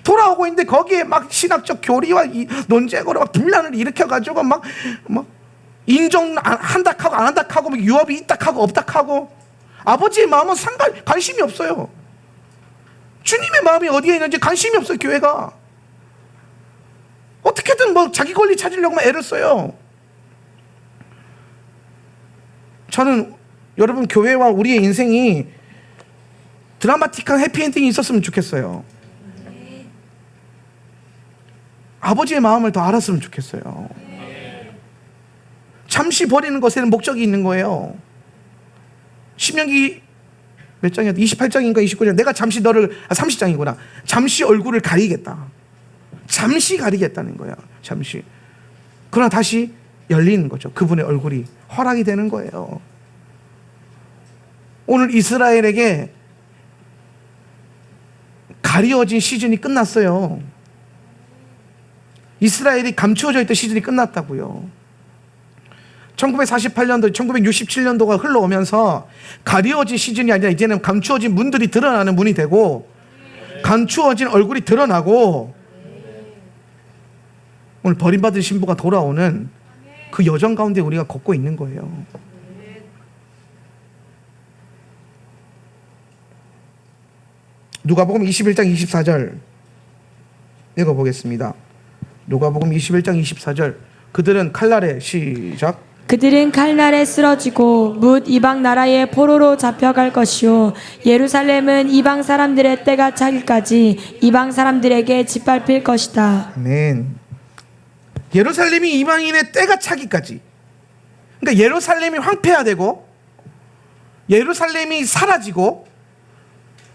돌아오고 있는데 거기에 막 신학적 교리와 논쟁으로 막 분란을 일으켜가지고 막 인정 한다 하고 안 한다 하고 유업이 있다 하고 없다 하고, 아버지의 마음은 관심이 없어요. 주님의 마음이 어디에 있는지 관심이 없어요. 교회가 어떻게든 뭐 자기 권리 찾으려고만 애를 써요. 저는 여러분, 교회와 우리의 인생이 드라마틱한 해피엔딩이 있었으면 좋겠어요. 아버지의 마음을 더 알았으면 좋겠어요. 잠시 버리는 것에는 목적이 있는 거예요. 신명기 몇 장이야? 28장인가 29장. 내가 잠시 너를 30장이구나. 잠시 얼굴을 가리겠다. 잠시 가리겠다는 거야. 잠시. 그러나 다시 열리는 거죠. 그분의 얼굴이 허락이 되는 거예요. 오늘 이스라엘에게 가리워진 시즌이 끝났어요. 이스라엘이 감추어져 있던 시즌이 끝났다고요. 1948년도, 1967년도가 흘러오면서 가리워진 시즌이 아니라 이제는 감추어진 문들이 드러나는 문이 되고, 감추어진 얼굴이 드러나고, 오늘 버림받은 신부가 돌아오는 그 여정 가운데 우리가 걷고 있는 거예요. 누가복음 21장 24절 읽어보겠습니다. 누가복음 21장 24절. 그들은 칼날에, 시작. 그들은 칼날에 쓰러지고 뭇 이방 나라의 포로로 잡혀갈 것이요, 예루살렘은 이방 사람들의 때가 차기까지 이방 사람들에게 짓밟힐 것이다. 아멘. 예루살렘이 이방인의 때가 차기까지. 그러니까 예루살렘이 황폐화되고 예루살렘이 사라지고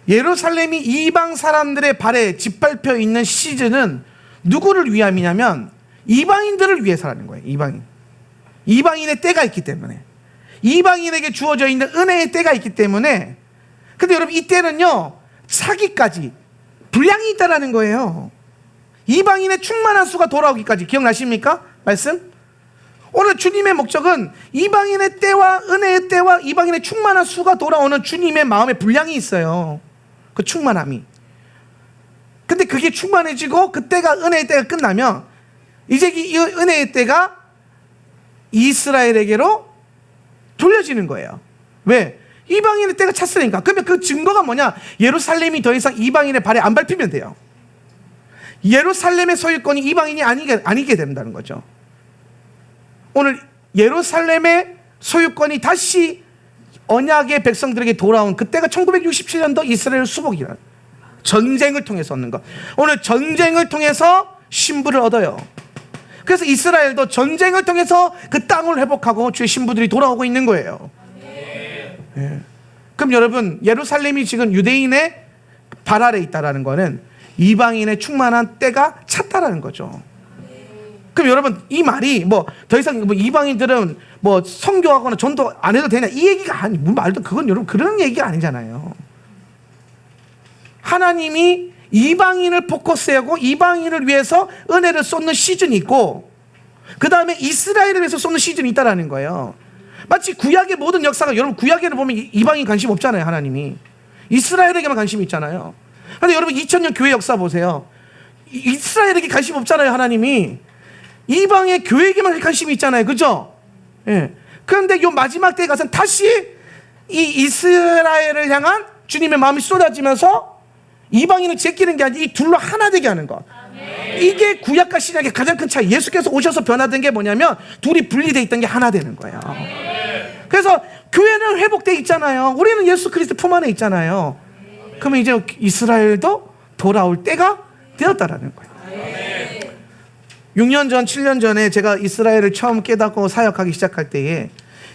예루살렘이 이방 사람들의 발에 짓밟혀 있는 시즌은 누구를 위함이냐면 이방인들을 위해서라는 거예요. 이방인의 때가 있기 때문에, 이방인에게 주어져 있는 은혜의 때가 있기 때문에. 근데 여러분, 이 때는요 차기까지 분량이 있다라는 거예요. 이방인의 충만한 수가 돌아오기까지. 기억나십니까? 말씀? 오늘 주님의 목적은 이방인의 때와 은혜의 때와 이방인의 충만한 수가 돌아오는 주님의 마음의 분량이 있어요. 그 충만함이. 근데 그게 충만해지고 그 때가, 은혜의 때가 끝나면 이제 이 은혜의 때가 이스라엘에게로 돌려지는 거예요. 왜? 이방인의 때가 찼으니까. 그러면 그 증거가 뭐냐? 예루살렘이 더 이상 이방인의 발에 안 밟히면 돼요. 예루살렘의 소유권이 이방인이 아니게 된다는 거죠. 오늘 예루살렘의 소유권이 다시 언약의 백성들에게 돌아온 그때가 1967년도 이스라엘 수복이라는, 전쟁을 통해서 얻는 것. 오늘 전쟁을 통해서 신부를 얻어요. 그래서 이스라엘도 전쟁을 통해서 그 땅을 회복하고 주의 신부들이 돌아오고 있는 거예요. 예. 그럼 여러분, 예루살렘이 지금 유대인의 발 아래 있다라는 거는 이방인의 충만한 때가 찼다라는 거죠. 그럼 여러분 이 말이 뭐 더 이상 뭐 이방인들은 뭐 선교하거나 전도 안 해도 되냐 이 얘기가 아니 뭐 말도 그건 여러분 그런 얘기가 아니잖아요. 하나님이 이방인을 포커스하고 이방인을 위해서 은혜를 쏟는 시즌이 있고 그 다음에 이스라엘을 위해서 쏟는 시즌이 있다라는 거예요. 마치 구약의 모든 역사가 여러분 구약에를 보면 이방인 관심 없잖아요. 하나님이 이스라엘에게만 관심이 있잖아요. 그런데 여러분 2000년 교회 역사 보세요. 이스라엘에게 관심 없잖아요. 하나님이 이방의 교회에게만 관심이 있잖아요. 그죠? 예. 그런데 요 마지막 때에 가서는 다시 이 이스라엘을 향한 주님의 마음이 쏟아지면서 이방인을 제끼는 게 아니라 이 둘로 하나 되게 하는 것. 이게 구약과 신약의 가장 큰 차이. 예수께서 오셔서 변화된 게 뭐냐면 둘이 분리되어 있던 게 하나 되는 거예요. 그래서 교회는 회복되어 있잖아요. 우리는 예수 그리스도 품 안에 있잖아요. 그러면 이제 이스라엘도 돌아올 때가 되었다라는 거예요. 6년 전, 7년 전에 제가 이스라엘을 처음 깨닫고 사역하기 시작할 때에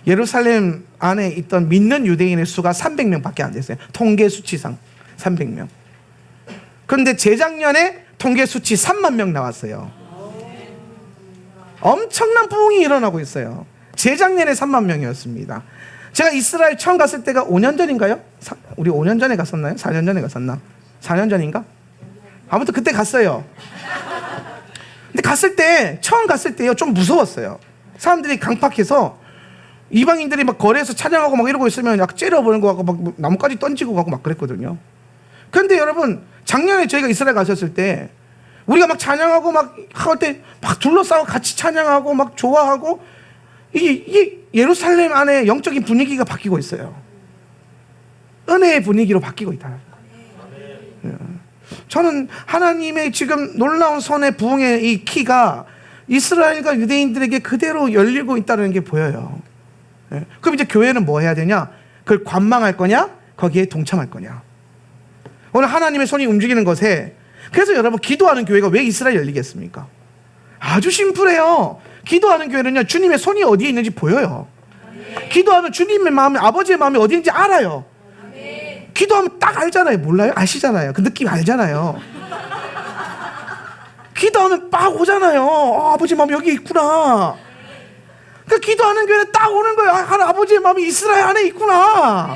예루살렘 안에 있던 믿는 유대인의 수가 300명밖에 안 됐어요. 통계 수치상 300명. 그런데 재작년에 통계 수치 3만 명 나왔어요. 엄청난 부흥이 일어나고 있어요. 재작년에 3만 명이었습니다. 제가 이스라엘 처음 갔을 때가 5년 전인가요? 우리 5년 전에 갔었나요? 4년 전에 갔었나? 4년 전인가? 아무튼 그때 갔어요. 근데 갔을 때 처음 갔을 때요 좀 무서웠어요. 사람들이 강팍해서 이방인들이 막 거리에서 찬양하고 막 이러고 있으면 약 째려보는 거 같고 막 나뭇가지 던지고 가고 막 그랬거든요. 그런데 여러분 작년에 저희가 이스라엘 가셨을 때 우리가 막 찬양하고 막 할 때 막 둘러싸고 같이 찬양하고 막 좋아하고 이게 예루살렘 안에 영적인 분위기가 바뀌고 있어요. 은혜의 분위기로 바뀌고 있다. 저는 하나님의 지금 놀라운 손의 부흥의 이 키가 이스라엘과 유대인들에게 그대로 열리고 있다는 게 보여요. 그럼 이제 교회는 뭐 해야 되냐? 그걸 관망할 거냐? 거기에 동참할 거냐? 오늘 하나님의 손이 움직이는 것에 그래서 여러분 기도하는 교회가 왜 이스라엘 열리겠습니까? 아주 심플해요. 기도하는 교회는요 주님의 손이 어디에 있는지 보여요. 기도하면 주님의 마음이 아버지의 마음이 어디 있는지 알아요. 기도하면 딱 알잖아요. 몰라요? 아시잖아요. 그 느낌 알잖아요. 기도하면 딱 오잖아요. 아버지 마음이 여기 있구나. 그 기도하는 교회는 딱 오는 거예요. 아버지의 마음이 이스라엘 안에 있구나.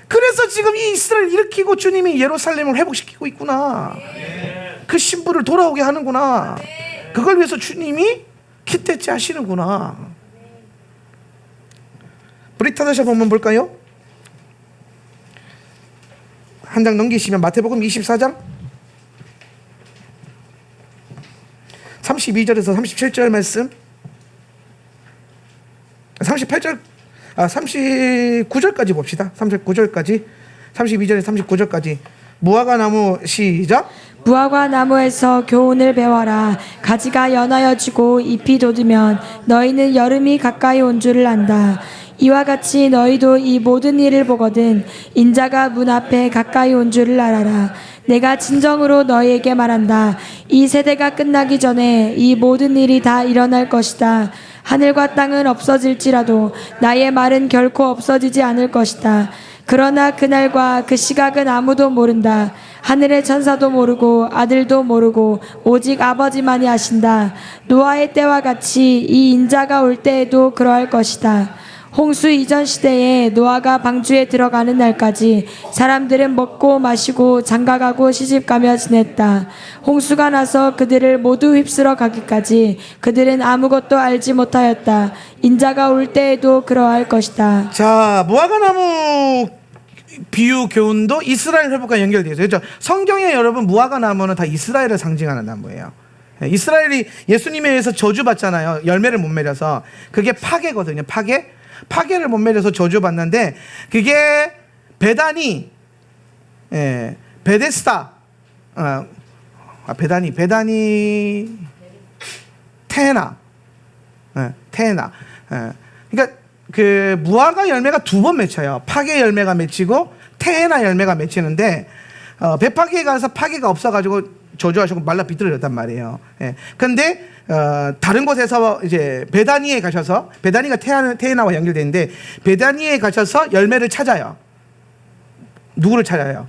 그래서 지금 이 이스라엘 일으키고 주님이 예루살렘을 회복시키고 있구나. 그 신부를 돌아오게 하는구나. 그걸 위해서 주님이 기대치 하시는구나. 브리타다시 한번 볼까요? 한 장 넘기시면 마태복음 24장 32절에서 37절 말씀 39절까지 봅시다. 39절까지 32절에서 39절까지 무화과 나무 시작. 무화과 나무에서 교훈을 배워라. 가지가 연하여 지고 잎이 돋으면 너희는 여름이 가까이 온 줄을 안다. 이와 같이 너희도 이 모든 일을 보거든 인자가 문 앞에 가까이 온 줄을 알아라. 내가 진정으로 너희에게 말한다. 이 세대가 끝나기 전에 이 모든 일이 다 일어날 것이다. 하늘과 땅은 없어질지라도 나의 말은 결코 없어지지 않을 것이다. 그러나 그날과 그 시각은 아무도 모른다. 하늘의 천사도 모르고 아들도 모르고 오직 아버지만이 아신다. 노아의 때와 같이 이 인자가 올 때에도 그러할 것이다. 홍수 이전 시대에 노아가 방주에 들어가는 날까지 사람들은 먹고 마시고 장가가고 시집가며 지냈다. 홍수가 나서 그들을 모두 휩쓸어 가기까지 그들은 아무것도 알지 못하였다. 인자가 올 때에도 그러할 것이다. 자, 무화과나무 비유 교훈도 이스라엘 회복과 연결되어 있어요. 그렇죠? 성경에 여러분 무화과 나무는 다 이스라엘을 상징하는 나무예요. 이스라엘이 예수님에 의해서 저주받잖아요. 열매를 못 맺어서. 그게 파괴거든요. 파괴를 못 맺어서 저주받는데 그게 베다니, 베데스다, 베다니, 테나. 그러니까 그 무화과 열매가 두 번 맺혀요. 파괴 열매가 맺히고 테나 열매가 맺히는데 배파기에 가서 파괴가 없어가지고 저주하시고 말라 비틀어졌단 말이에요. 근데 다른 곳에서 이제 베다니에 가셔서 베다니가 테나와 연결되는데 베다니에 가셔서 열매를 찾아요. 누구를 찾아요?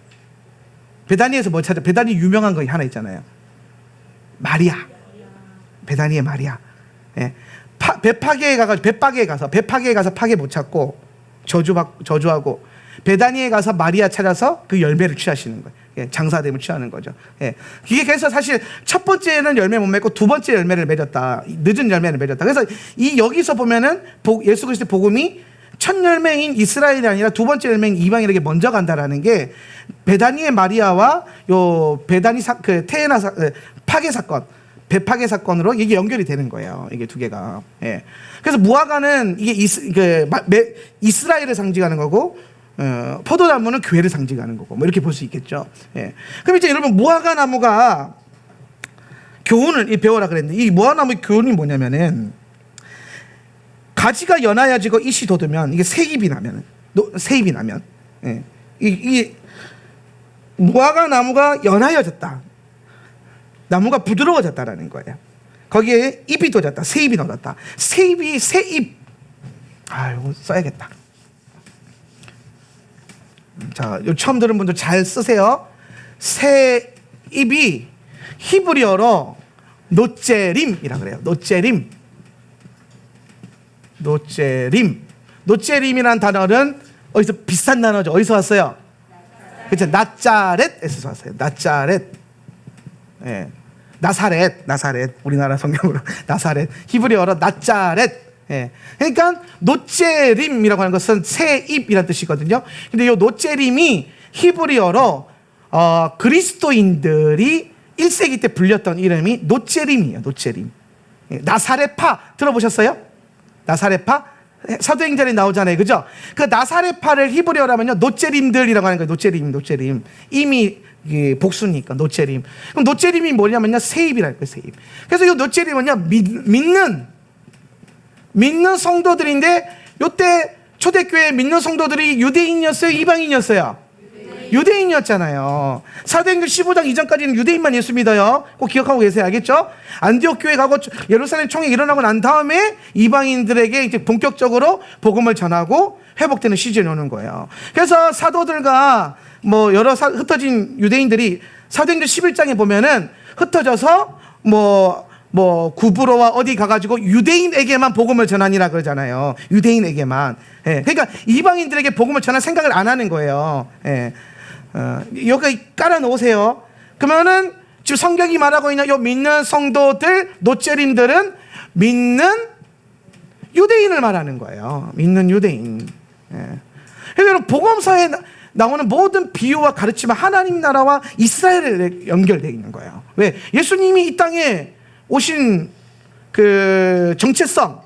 베다니에서 뭐 찾아? 베다니 유명한 거 하나 있잖아요. 마리아. 베다니의 마리아. 예. 베파게에 가서 파게 못 찾고 저주하고 베다니에 가서 마리아 찾아서 그 열매를 취하시는 거예요. 예, 장사됨을 취하는 거죠. 예. 이게 그래서 사실 첫 번째는 열매 못 맺고 두 번째 열매를 맺었다. 늦은 열매를 맺었다. 그래서 여기서 보면은 예수 그리스도의 복음이 첫 열매인 이스라엘이 아니라 두 번째 열매인 이방인에게 먼저 간다라는 게 베다니의 마리아와 요 베다니 테에나 파게 사건, 배파게 사건으로 이게 연결이 되는 거예요. 이게 두 개가. 예. 그래서 무화과는 이게 이스라엘을 상징하는 거고, 포도나무는 교회를 상징하는 거고, 뭐 이렇게 볼 수 있겠죠. 예. 그럼 이제 여러분 무화과 나무가 교훈을 배워라 그랬는데 이 무화과 나무의 교훈이 뭐냐면은 가지가 연하여지고 잎이 돋으면 이게 새잎이 나면, 예. 이 무화과 나무가 연하여졌다. 나무가 부드러워졌다라는 거예요. 거기에 잎이 돋았다. 새잎이 돋았다. 새잎. 이거 써야겠다. 자, 처음 들은 분들 잘 쓰세요. 새잎이 히브리어로 노제림이라 그래요. 노제림이라는 단어는 어디서 비싼 단어죠. 어디서 왔어요? 그렇죠. 나자렛에서 왔어요. 나자렛. 예. 나사렛. 우리나라 성경으로 나사렛. 히브리어로 나자렛. 예. 그러니까 노제림이라고 하는 것은 새잎이라는 뜻이거든요. 근데 이 노제림이 히브리어로 그리스도인들이 1세기 때 불렸던 이름이 노제림이에요. 노제림. 예. 나사렛파 들어보셨어요? 나사렛파? 사도행전에 나오잖아요. 그죠? 그 나사렛파를 히브리어로 하면요 노제림들이라고 하는 거예요. 노제림. 이미 복수니까 노제림. 그럼 노제림이 뭐냐면요 새잎이랄 거예요. 새잎. 그래서 이 노제림은요 믿는 성도들인데 요때 초대교회 믿는 성도들이 유대인이었어요? 이방인이었어요? 유대인이었잖아요. 사도행전 15장 이전까지는 유대인만 예수 믿어요. 꼭 기억하고 계세요. 알겠죠? 안디옥 교회 가고 예루살렘 총회 일어나고 난 다음에 이방인들에게 이제 본격적으로 복음을 전하고 회복되는 시즌이 오는 거예요. 그래서 사도들과 뭐 여러 흩어진 유대인들이 사도행전 11장에 보면은 흩어져서 구브로와 어디 가가지고 유대인에게만 복음을 전하니라 그러잖아요. 유대인에게만. 예. 그러니까 이방인들에게 복음을 전할 생각을 안 하는 거예요. 예. 여기 깔아 놓으세요. 그러면은 지금 성경이 말하고 있는 요 믿는 성도들, 노제림들은 믿는 유대인을 말하는 거예요. 믿는 유대인. 예. 그래서 복음서에 나오는 모든 비유와 가르침은 하나님 나라와 이스라엘에 연결되어 있는 거예요. 왜? 예수님이 이 땅에 오신 그 정체성.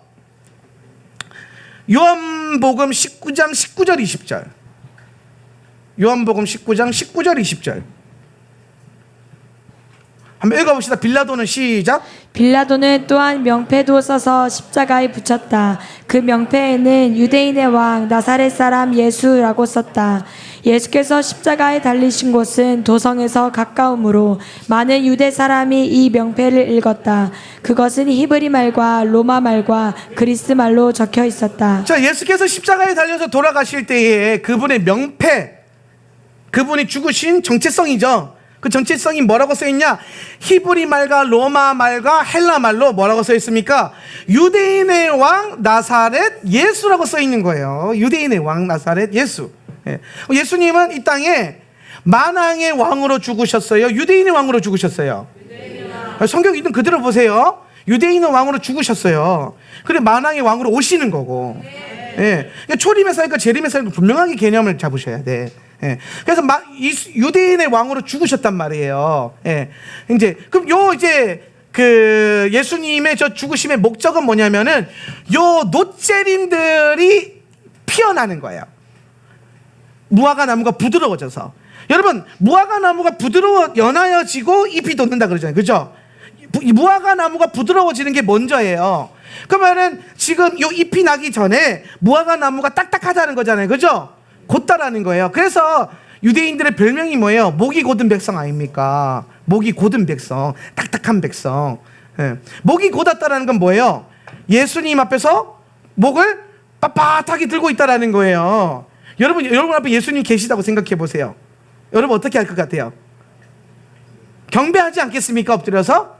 요한복음 19장 19절 20절. 요한복음 19장 19절 20절. 한번 읽어봅시다. 빌라도는 시작. 빌라도는 또한 명패도 써서 십자가에 붙였다. 그 명패에는 유대인의 왕 나사렛 사람 예수라고 썼다. 예수께서 십자가에 달리신 곳은 도성에서 가까우므로 많은 유대 사람이 이 명패를 읽었다. 그것은 히브리 말과 로마 말과 그리스 말로 적혀 있었다. 자, 예수께서 십자가에 달려서 돌아가실 때에 그분의 명패, 그분이 죽으신 정체성이죠. 그 정체성이 뭐라고 써있냐? 히브리 말과 로마 말과 헬라 말로 뭐라고 써있습니까? 유대인의 왕 나사렛 예수라고 써있는 거예요. 유대인의 왕 나사렛 예수. 예. 예수님은 이 땅에 만왕의 왕으로 죽으셨어요? 유대인의 왕으로 죽으셨어요? 성경 있는 그대로 보세요. 유대인의 왕으로 죽으셨어요. 그래 만왕의 왕으로 오시는 거고. 예. 초림에서니까 재림에서니까 분명하게 개념을 잡으셔야 돼. 예. 그래서 유대인의 왕으로 죽으셨단 말이에요. 예. 그럼 그 예수님의 저 죽으심의 목적은 뭐냐면은 요 노제림들이 피어나는 거예요. 무화과 나무가 부드러워져서. 여러분, 무화과 나무가 연하여지고 잎이 돋는다 그러잖아요. 그죠? 무화과 나무가 부드러워지는 게 먼저예요. 그러면은 지금 요 잎이 나기 전에 무화과 나무가 딱딱하다는 거잖아요. 그죠? 곧다라는 거예요. 그래서 유대인들의 별명이 뭐예요? 목이 곧은 백성 아닙니까? 목이 곧은 백성, 딱딱한 백성. 예. 목이 곧았다라는 건 뭐예요? 예수님 앞에서 목을 빳빳하게 들고 있다라는 거예요. 여러분 앞에 예수님 계시다고 생각해 보세요. 여러분 어떻게 할 것 같아요? 경배하지 않겠습니까? 엎드려서?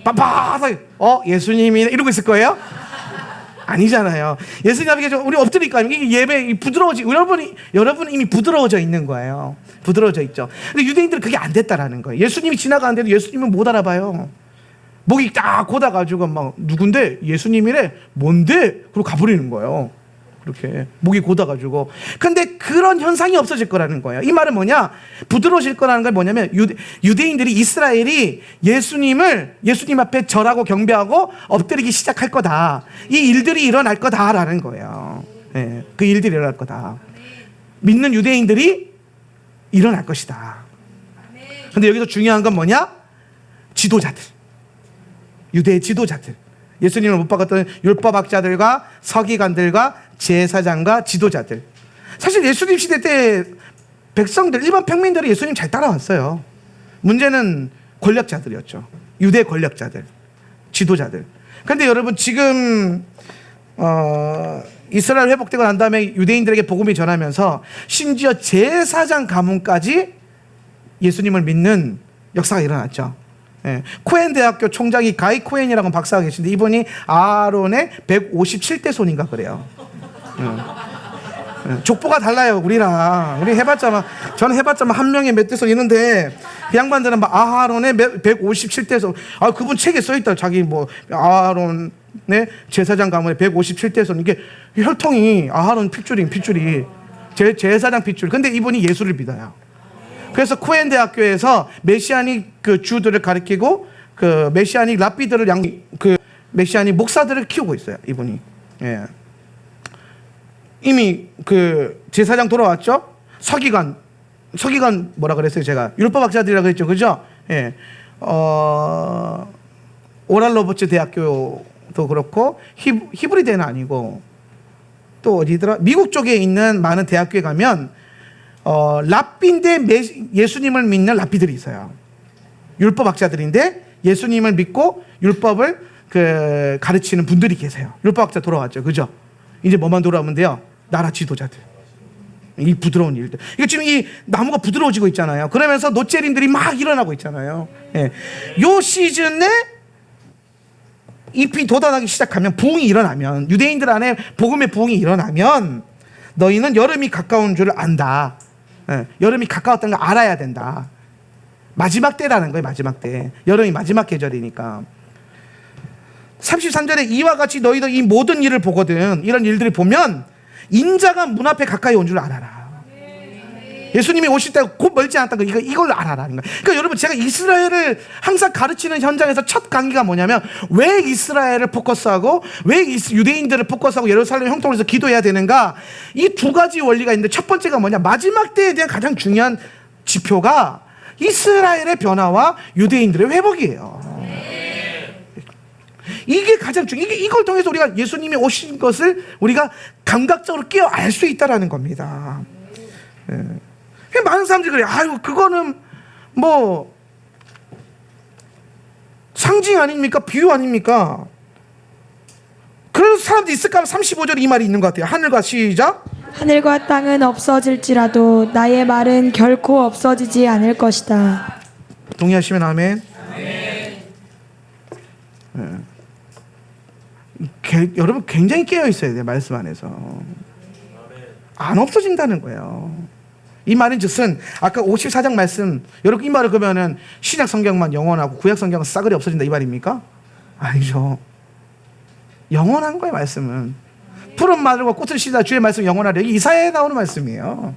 빳빳하게 예수님이 이러고 있을 거예요? 아니잖아요. 예수님 앞에 우리 엎드릴까요? 이게 예배 부드러워지. 여러분 이미 부드러워져 있는 거예요. 부드러워져 있죠. 근데 유대인들은 그게 안 됐다라는 거예요. 예수님이 지나가는데도 예수님은 못 알아봐요. 목이 딱 곧아가지고 막 누군데 예수님이래 뭔데? 그러고 가버리는 거예요. 그렇게 목이 곧아가지고. 근데 그런 현상이 없어질 거라는 거예요. 이 말은 뭐냐? 부드러워질 거라는 건 뭐냐면 유대인들이 이스라엘이 예수님 앞에 절하고 경배하고 엎드리기 시작할 거다. 이 일들이 일어날 거다라는 거예요. 네, 그 일들이 일어날 거다. 믿는 유대인들이 일어날 것이다. 근데 여기서 중요한 건 뭐냐? 지도자들. 유대의 지도자들. 예수님을 못 박았던 율법학자들과 서기관들과 제사장과 지도자들. 사실 예수님 시대 때 백성들, 일반 평민들이 예수님 잘 따라왔어요. 문제는 권력자들이었죠. 유대 권력자들, 지도자들. 그런데 여러분 지금 이스라엘 회복되고 난 다음에 유대인들에게 복음이 전하면서 심지어 제사장 가문까지 예수님을 믿는 역사가 일어났죠. 예. 코엔 대학교 총장이 가이 코엔이라고 박사가 계신데 이분이 아론의 157대 손인가 그래요. 족보가 달라요 우리랑. 우리 저는 해봤자만 한 명에 몇 대 손 있는데 그 양반들은 막 아론의 157대 손. 그분 책에 써있다. 자기 뭐 아론의 제사장 가문의 157대 손. 이게 혈통이 아론 핏줄이 제사장 핏줄. 근데 이분이 예수를 믿어요. 그래서 코엔 대학교에서 메시아닉 그 주들을 가리키고 그 메시아닉 랍비들을 메시아닉 목사들을 키우고 있어요. 이분이. 예. 이미 그 제사장 돌아왔죠. 서기관 뭐라 그랬어요? 제가 율법학자들이라고 그랬죠, 그죠? 예. 오랄 로버츠 대학교도 그렇고 히브리대는 아니고 또 어디더라? 미국 쪽에 있는 많은 대학교에 가면 랍비인데 예수님을 믿는 랍비들이 있어요. 율법학자들인데 예수님을 믿고 율법을 가르치는 분들이 계세요. 율법학자 돌아왔죠, 그죠? 이제 뭐만 돌아오면 돼요? 나라 지도자들. 이 부드러운 일들. 이거 지금 이 나무가 부드러워지고 있잖아요. 그러면서 노재림들이 막 일어나고 있잖아요. 예. 요 시즌에 잎이 돋아나기 시작하면, 부흥이 일어나면, 유대인들 안에 복음의 부흥이 일어나면 너희는 여름이 가까운 줄 안다. 예. 여름이 가까웠다는 걸 알아야 된다. 마지막 때라는 거예요. 마지막 때. 여름이 마지막 계절이니까. 33절에 이와 같이 너희도 이 모든 일을 보거든. 이런 일들을 보면 인자가 문 앞에 가까이 온 줄 알아라. 예수님이 오실 때가 곧 멀지 않다는 거, 이걸 알아라는 거예요. 그러니까 여러분, 제가 이스라엘을 항상 가르치는 현장에서 첫 강의가 뭐냐면, 왜 이스라엘을 포커스하고 왜 유대인들을 포커스하고 예루살렘 형통에서 기도해야 되는가, 이 두 가지 원리가 있는데, 첫 번째가 뭐냐, 마지막 때에 대한 가장 중요한 지표가 이스라엘의 변화와 유대인들의 회복이에요. 이게 가장 이걸 통해서 우리가 예수님이 오신 것을 우리가 감각적으로 깨어 알 수 있다라는 겁니다. 예. 많은 사람들이 그래요. 아유, 그거는 뭐 상징 아닙니까? 비유 아닙니까? 그런 사람들이 있을까 하면 35절에 이 말이 있는 것 같아요. 하늘과 시작. 하늘과 땅은 없어질지라도 나의 말은 결코 없어지지 않을 것이다. 동의하시면 아멘. 여러분 굉장히 깨어 있어야 돼요. 말씀 안에서. 안 없어진다는 거예요. 이 말인 즉슨 아까 54장 말씀, 여러분 이 말을 그러면은 신약 성경만 영원하고 구약 성경은 싸그리 없어진다 이 말입니까? 아니죠. 영원한 거예요. 말씀은. 푸른 마늘과 꽃을 시다 주의 말씀 영원하려. 이사야에 나오는 말씀이에요.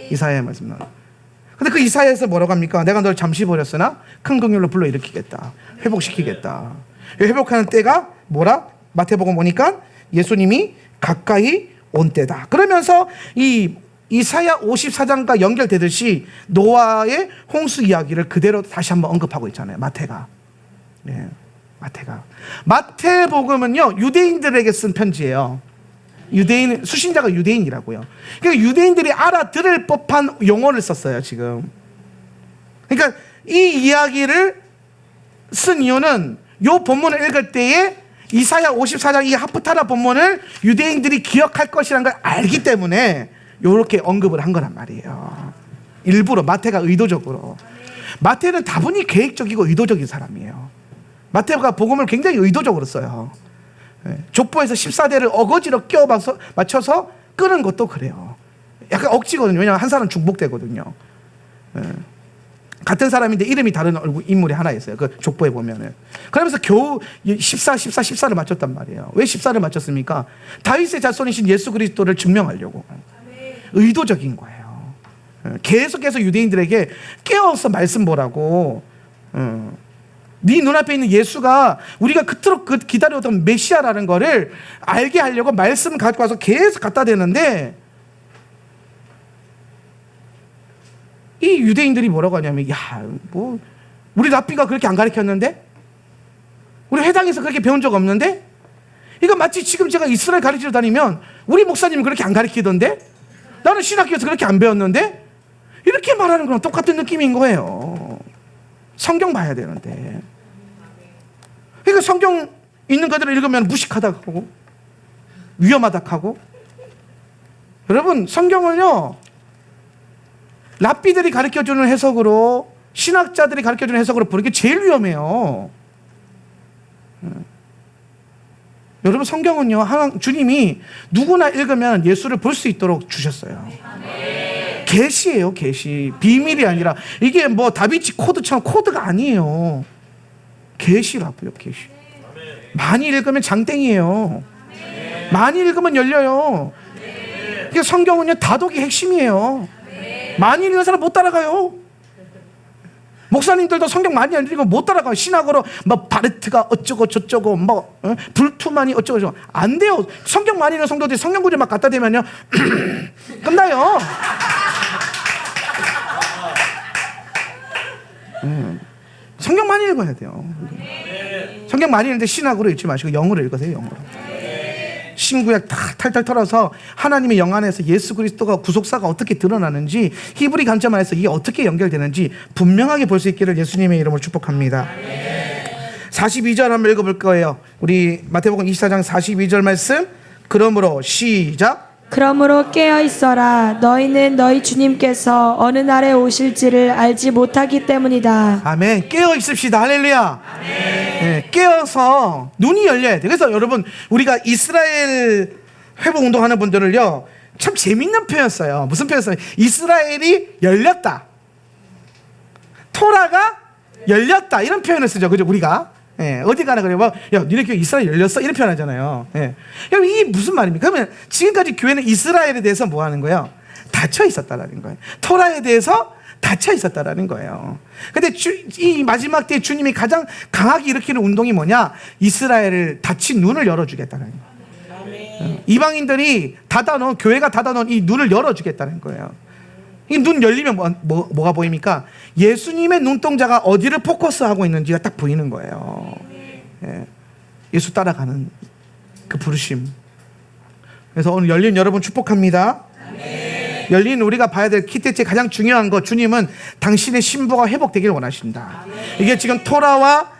이사야의 말씀 나오는. 근데 그 이사야에서 뭐라고 합니까? 내가 너를 잠시 버렸으나 큰 긍휼로 불러일으키겠다. 회복시키겠다. 회복하는 때가 뭐라? 마태복음 보니까 예수님이 가까이 온 때다. 그러면서 이 이사야 54장과 연결되듯이 노아의 홍수 이야기를 그대로 다시 한번 언급하고 있잖아요. 마태가. 네, 마태복음은요, 유대인들에게 쓴 편지예요. 수신자가 유대인이라고요. 그러니까 유대인들이 알아들을 법한 용어를 썼어요, 지금. 그러니까 이 이야기를 쓴 이유는 요 본문을 읽을 때에 이사야 54장 이 하프타라 본문을 유대인들이 기억할 것이라는 걸 알기 때문에 이렇게 언급을 한 거란 말이에요. 일부러 마태가 의도적으로. 마태는 다분히 계획적이고 의도적인 사람이에요. 마태가 복음을 굉장히 의도적으로 써요. 족보에서 14대를 어거지로 끼워 맞춰서 끄는 것도 그래요. 약간 억지거든요. 왜냐하면 한 사람은 중복되거든요. 같은 사람인데 이름이 다른 인물이 하나 있어요. 그 족보에 보면은. 그러면서 겨우 14를 맞췄단 말이에요. 왜 14를 맞췄습니까? 다윗의 자손이신 예수 그리스도를 증명하려고. 의도적인 거예요. 계속해서 유대인들에게 깨워서 말씀 보라고. 네 눈앞에 있는 예수가 우리가 그토록 기다려오던 메시아라는 거를 알게 하려고 말씀을 갖고 와서 계속 갖다 대는데, 이 유대인들이 뭐라고 하냐면, 야, 뭐 우리 랍비가 그렇게 안 가르쳤는데? 우리 회당에서 그렇게 배운 적 없는데? 이거 마치 지금 제가 이스라엘 가르치러 다니면 우리 목사님은 그렇게 안 가르치던데? 나는 신학교에서 그렇게 안 배웠는데? 이렇게 말하는 거랑 똑같은 느낌인 거예요. 성경 봐야 되는데. 그러니까 성경 있는 것들을 읽으면 무식하다 하고 위험하다 하고. 여러분, 성경을요, 랍비들이 가르쳐주는 해석으로, 신학자들이 가르쳐주는 해석으로 보는 게 제일 위험해요. 여러분, 성경은요, 주님이 누구나 읽으면 예수를 볼 수 있도록 주셨어요. 계시예요, 계시. 비밀이 아니라, 이게 뭐 다빈치 코드처럼 코드가 아니에요. 계시라고요, 계시. 많이 읽으면 장땡이에요. 많이 읽으면 열려요. 그러니까 성경은요, 다독이 핵심이에요. 많이 읽는 사람 못 따라가요. 목사님들도 성경 많이 안 읽으면 못 따라가요. 신학으로 뭐 바르트가 어쩌고 저쩌고 뭐 불투만이 어쩌고 저쩌고 안 돼요. 성경 많이 읽는 성도들이 성경 구절 막 갖다 대면요 끝나요. 성경 많이 읽어야 돼요. 성경 많이 읽는데 신학으로 읽지 마시고 영어로 읽으세요. 영어로. 신구약 다 탈탈 털어서 하나님의 영 안에서 예수 그리스도가 구속사가 어떻게 드러나는지, 히브리 관점 안에서 이게 어떻게 연결되는지 분명하게 볼 수 있기를 예수님의 이름으로 축복합니다. 42절 한번 읽어볼 거예요. 우리 마태복음 24장 42절 말씀. 그러므로 시작. 그러므로 깨어 있어라. 너희는 너희 주님께서 어느 날에 오실지를 알지 못하기 때문이다. 아멘. 깨어 있읍시다. 할렐루야. 네, 깨어서 눈이 열려야 돼. 그래서 여러분, 우리가 이스라엘 회복 운동하는 분들을요, 참 재밌는 표현 써요. 무슨 표현 써요? 이스라엘이 열렸다, 토라가 열렸다, 이런 표현을 쓰죠. 그죠? 우리가. 예, 어디 가나 그래요. 뭐, 야, 니네 교회 이스라엘 열렸어? 이런 표현 하잖아요. 예. 그럼 이게 무슨 말입니까? 그러면 지금까지 교회는 이스라엘에 대해서 뭐 하는 거예요? 닫혀 있었다라는 거예요. 토라에 대해서 닫혀 있었다라는 거예요. 근데 이 마지막 때에 주님이 가장 강하게 일으키는 운동이 뭐냐? 이스라엘을 닫힌 눈을 열어주겠다는 거예요. 이방인들이 닫아놓은, 교회가 닫아놓은 이 눈을 열어주겠다는 거예요. 이 눈 열리면 뭐가 보입니까? 예수님의 눈동자가 어디를 포커스하고 있는지가 딱 보이는 거예요. 예. 예수 따라가는 그 부르심. 그래서 오늘 열린 여러분 축복합니다. 열린 우리가 봐야 될 기대체 가장 중요한 거, 주님은 당신의 신부가 회복되기를 원하신다. 이게 지금 토라와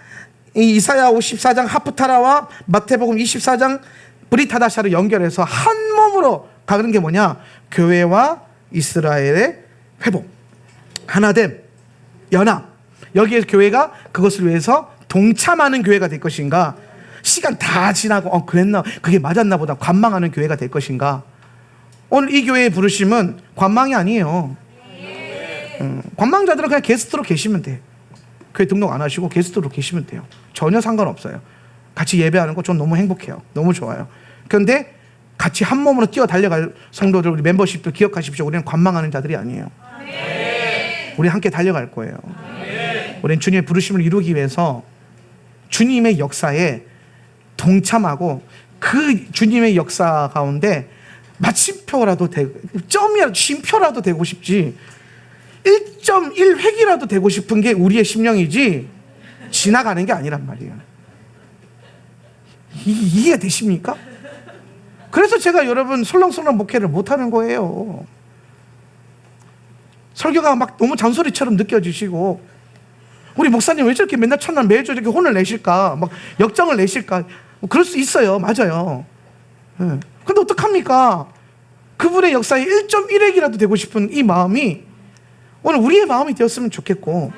이사야 54장 하프타라와 마태복음 24장 브리타다샤를 연결해서 한 몸으로 가는 게 뭐냐? 교회와 이스라엘의 회복, 하나됨, 연합. 여기에 교회가 그것을 위해서 동참하는 교회가 될 것인가? 시간 다 지나고 그랬나, 그게 맞았나 보다 관망하는 교회가 될 것인가? 오늘 이 교회의 부르심은 관망이 아니에요. 관망자들은 그냥 게스트로 계시면 돼. 교회 등록 안 하시고 게스트로 계시면 돼요. 전혀 상관없어요. 같이 예배하는 거 전 너무 행복해요. 너무 좋아요. 그런데 같이 한 몸으로 뛰어 달려갈 성도들, 우리 멤버십도 기억하십시오. 우리는 관망하는 자들이 아니에요. 우리 함께 달려갈 거예요. 우리는 주님의 부르심을 이루기 위해서 주님의 역사에 동참하고 그 주님의 역사 가운데 마침표라도 되고, 점이라도, 쉼표라도 되고 싶지, 1.1획이라도 되고 싶은 게 우리의 심령이지 지나가는 게 아니란 말이에요. 이해가 되십니까? 그래서 제가 여러분 설렁설렁 목회를 못하는 거예요. 설교가 막 너무 잔소리처럼 느껴지시고, 우리 목사님 왜 저렇게 맨날 첫날 매일 저렇게 혼을 내실까, 막 역정을 내실까, 뭐 그럴 수 있어요. 맞아요. 근데 어떡합니까? 그분의 역사에 1.1획이라도 되고 싶은 이 마음이 오늘 우리의 마음이 되었으면 좋겠고,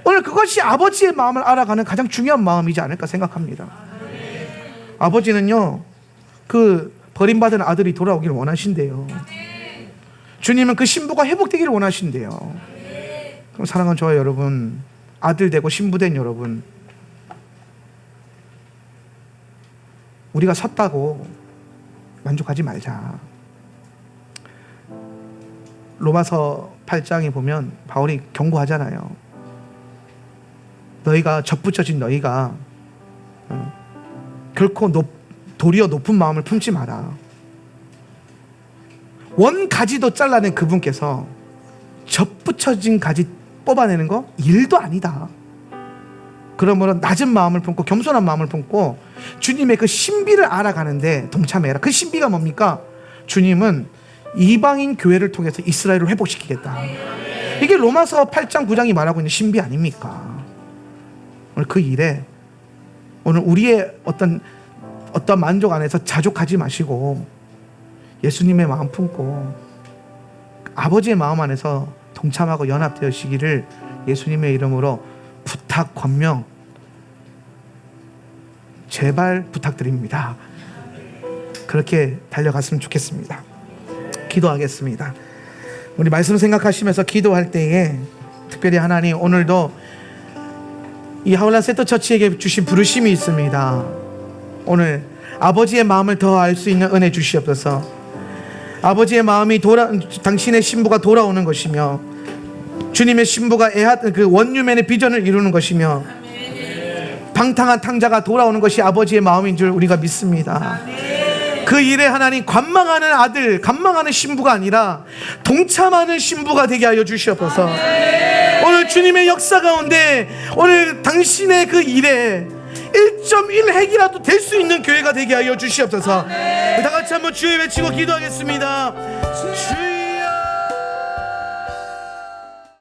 오늘 그것이 아버지의 마음을 알아가는 가장 중요한 마음이지 않을까 생각합니다. 아버지는요, 그 버림받은 아들이 돌아오기를 원하신대요. 주님은 그 신부가 회복되기를 원하신대요. 그럼 사랑하는 저와 여러분, 아들 되고 신부 된 여러분, 우리가 섰다고 만족하지 말자. 로마서 8장에 보면 바울이 경고하잖아요. 너희가 접붙여진 너희가 결코 도리어 높은 마음을 품지 마라. 원 가지도 잘라낸 그분께서 접붙여진 가지 뽑아내는 거 일도 아니다. 그러므로 낮은 마음을 품고 겸손한 마음을 품고 주님의 그 신비를 알아가는데 동참해라. 그 신비가 뭡니까? 주님은 이방인 교회를 통해서 이스라엘을 회복시키겠다. 이게 로마서 8장 9장이 말하고 있는 신비 아닙니까? 오늘 그 일에 오늘 우리의 어떤 만족 안에서 자족하지 마시고 예수님의 마음 품고 아버지의 마음 안에서 동참하고 연합되시기를 예수님의 이름으로 부탁 권명 제발 부탁드립니다. 그렇게 달려갔으면 좋겠습니다. 기도하겠습니다. 우리 말씀 생각하시면서 기도할 때에 특별히 하나님 오늘도 이 하울란 세터 처치에게 주신 부르심이 있습니다. 오늘 아버지의 마음을 더 알 수 있는 은혜 주시옵소서. 아버지의 마음이 당신의 신부가 돌아오는 것이며 주님의 신부가 그 원유맨의 비전을 이루는 것이며 방탕한 탕자가 돌아오는 것이 아버지의 마음인 줄 우리가 믿습니다. 그 일에 하나님 관망하는 아들, 관망하는 신부가 아니라 동참하는 신부가 되게 하여 주시옵소서. 오늘 주님의 역사 가운데 오늘 당신의 그 일에 1.1 핵이라도 될 수 있는 교회가 되게 하여 주시옵소서. 다 같이 한번 주여 외치고 기도하겠습니다.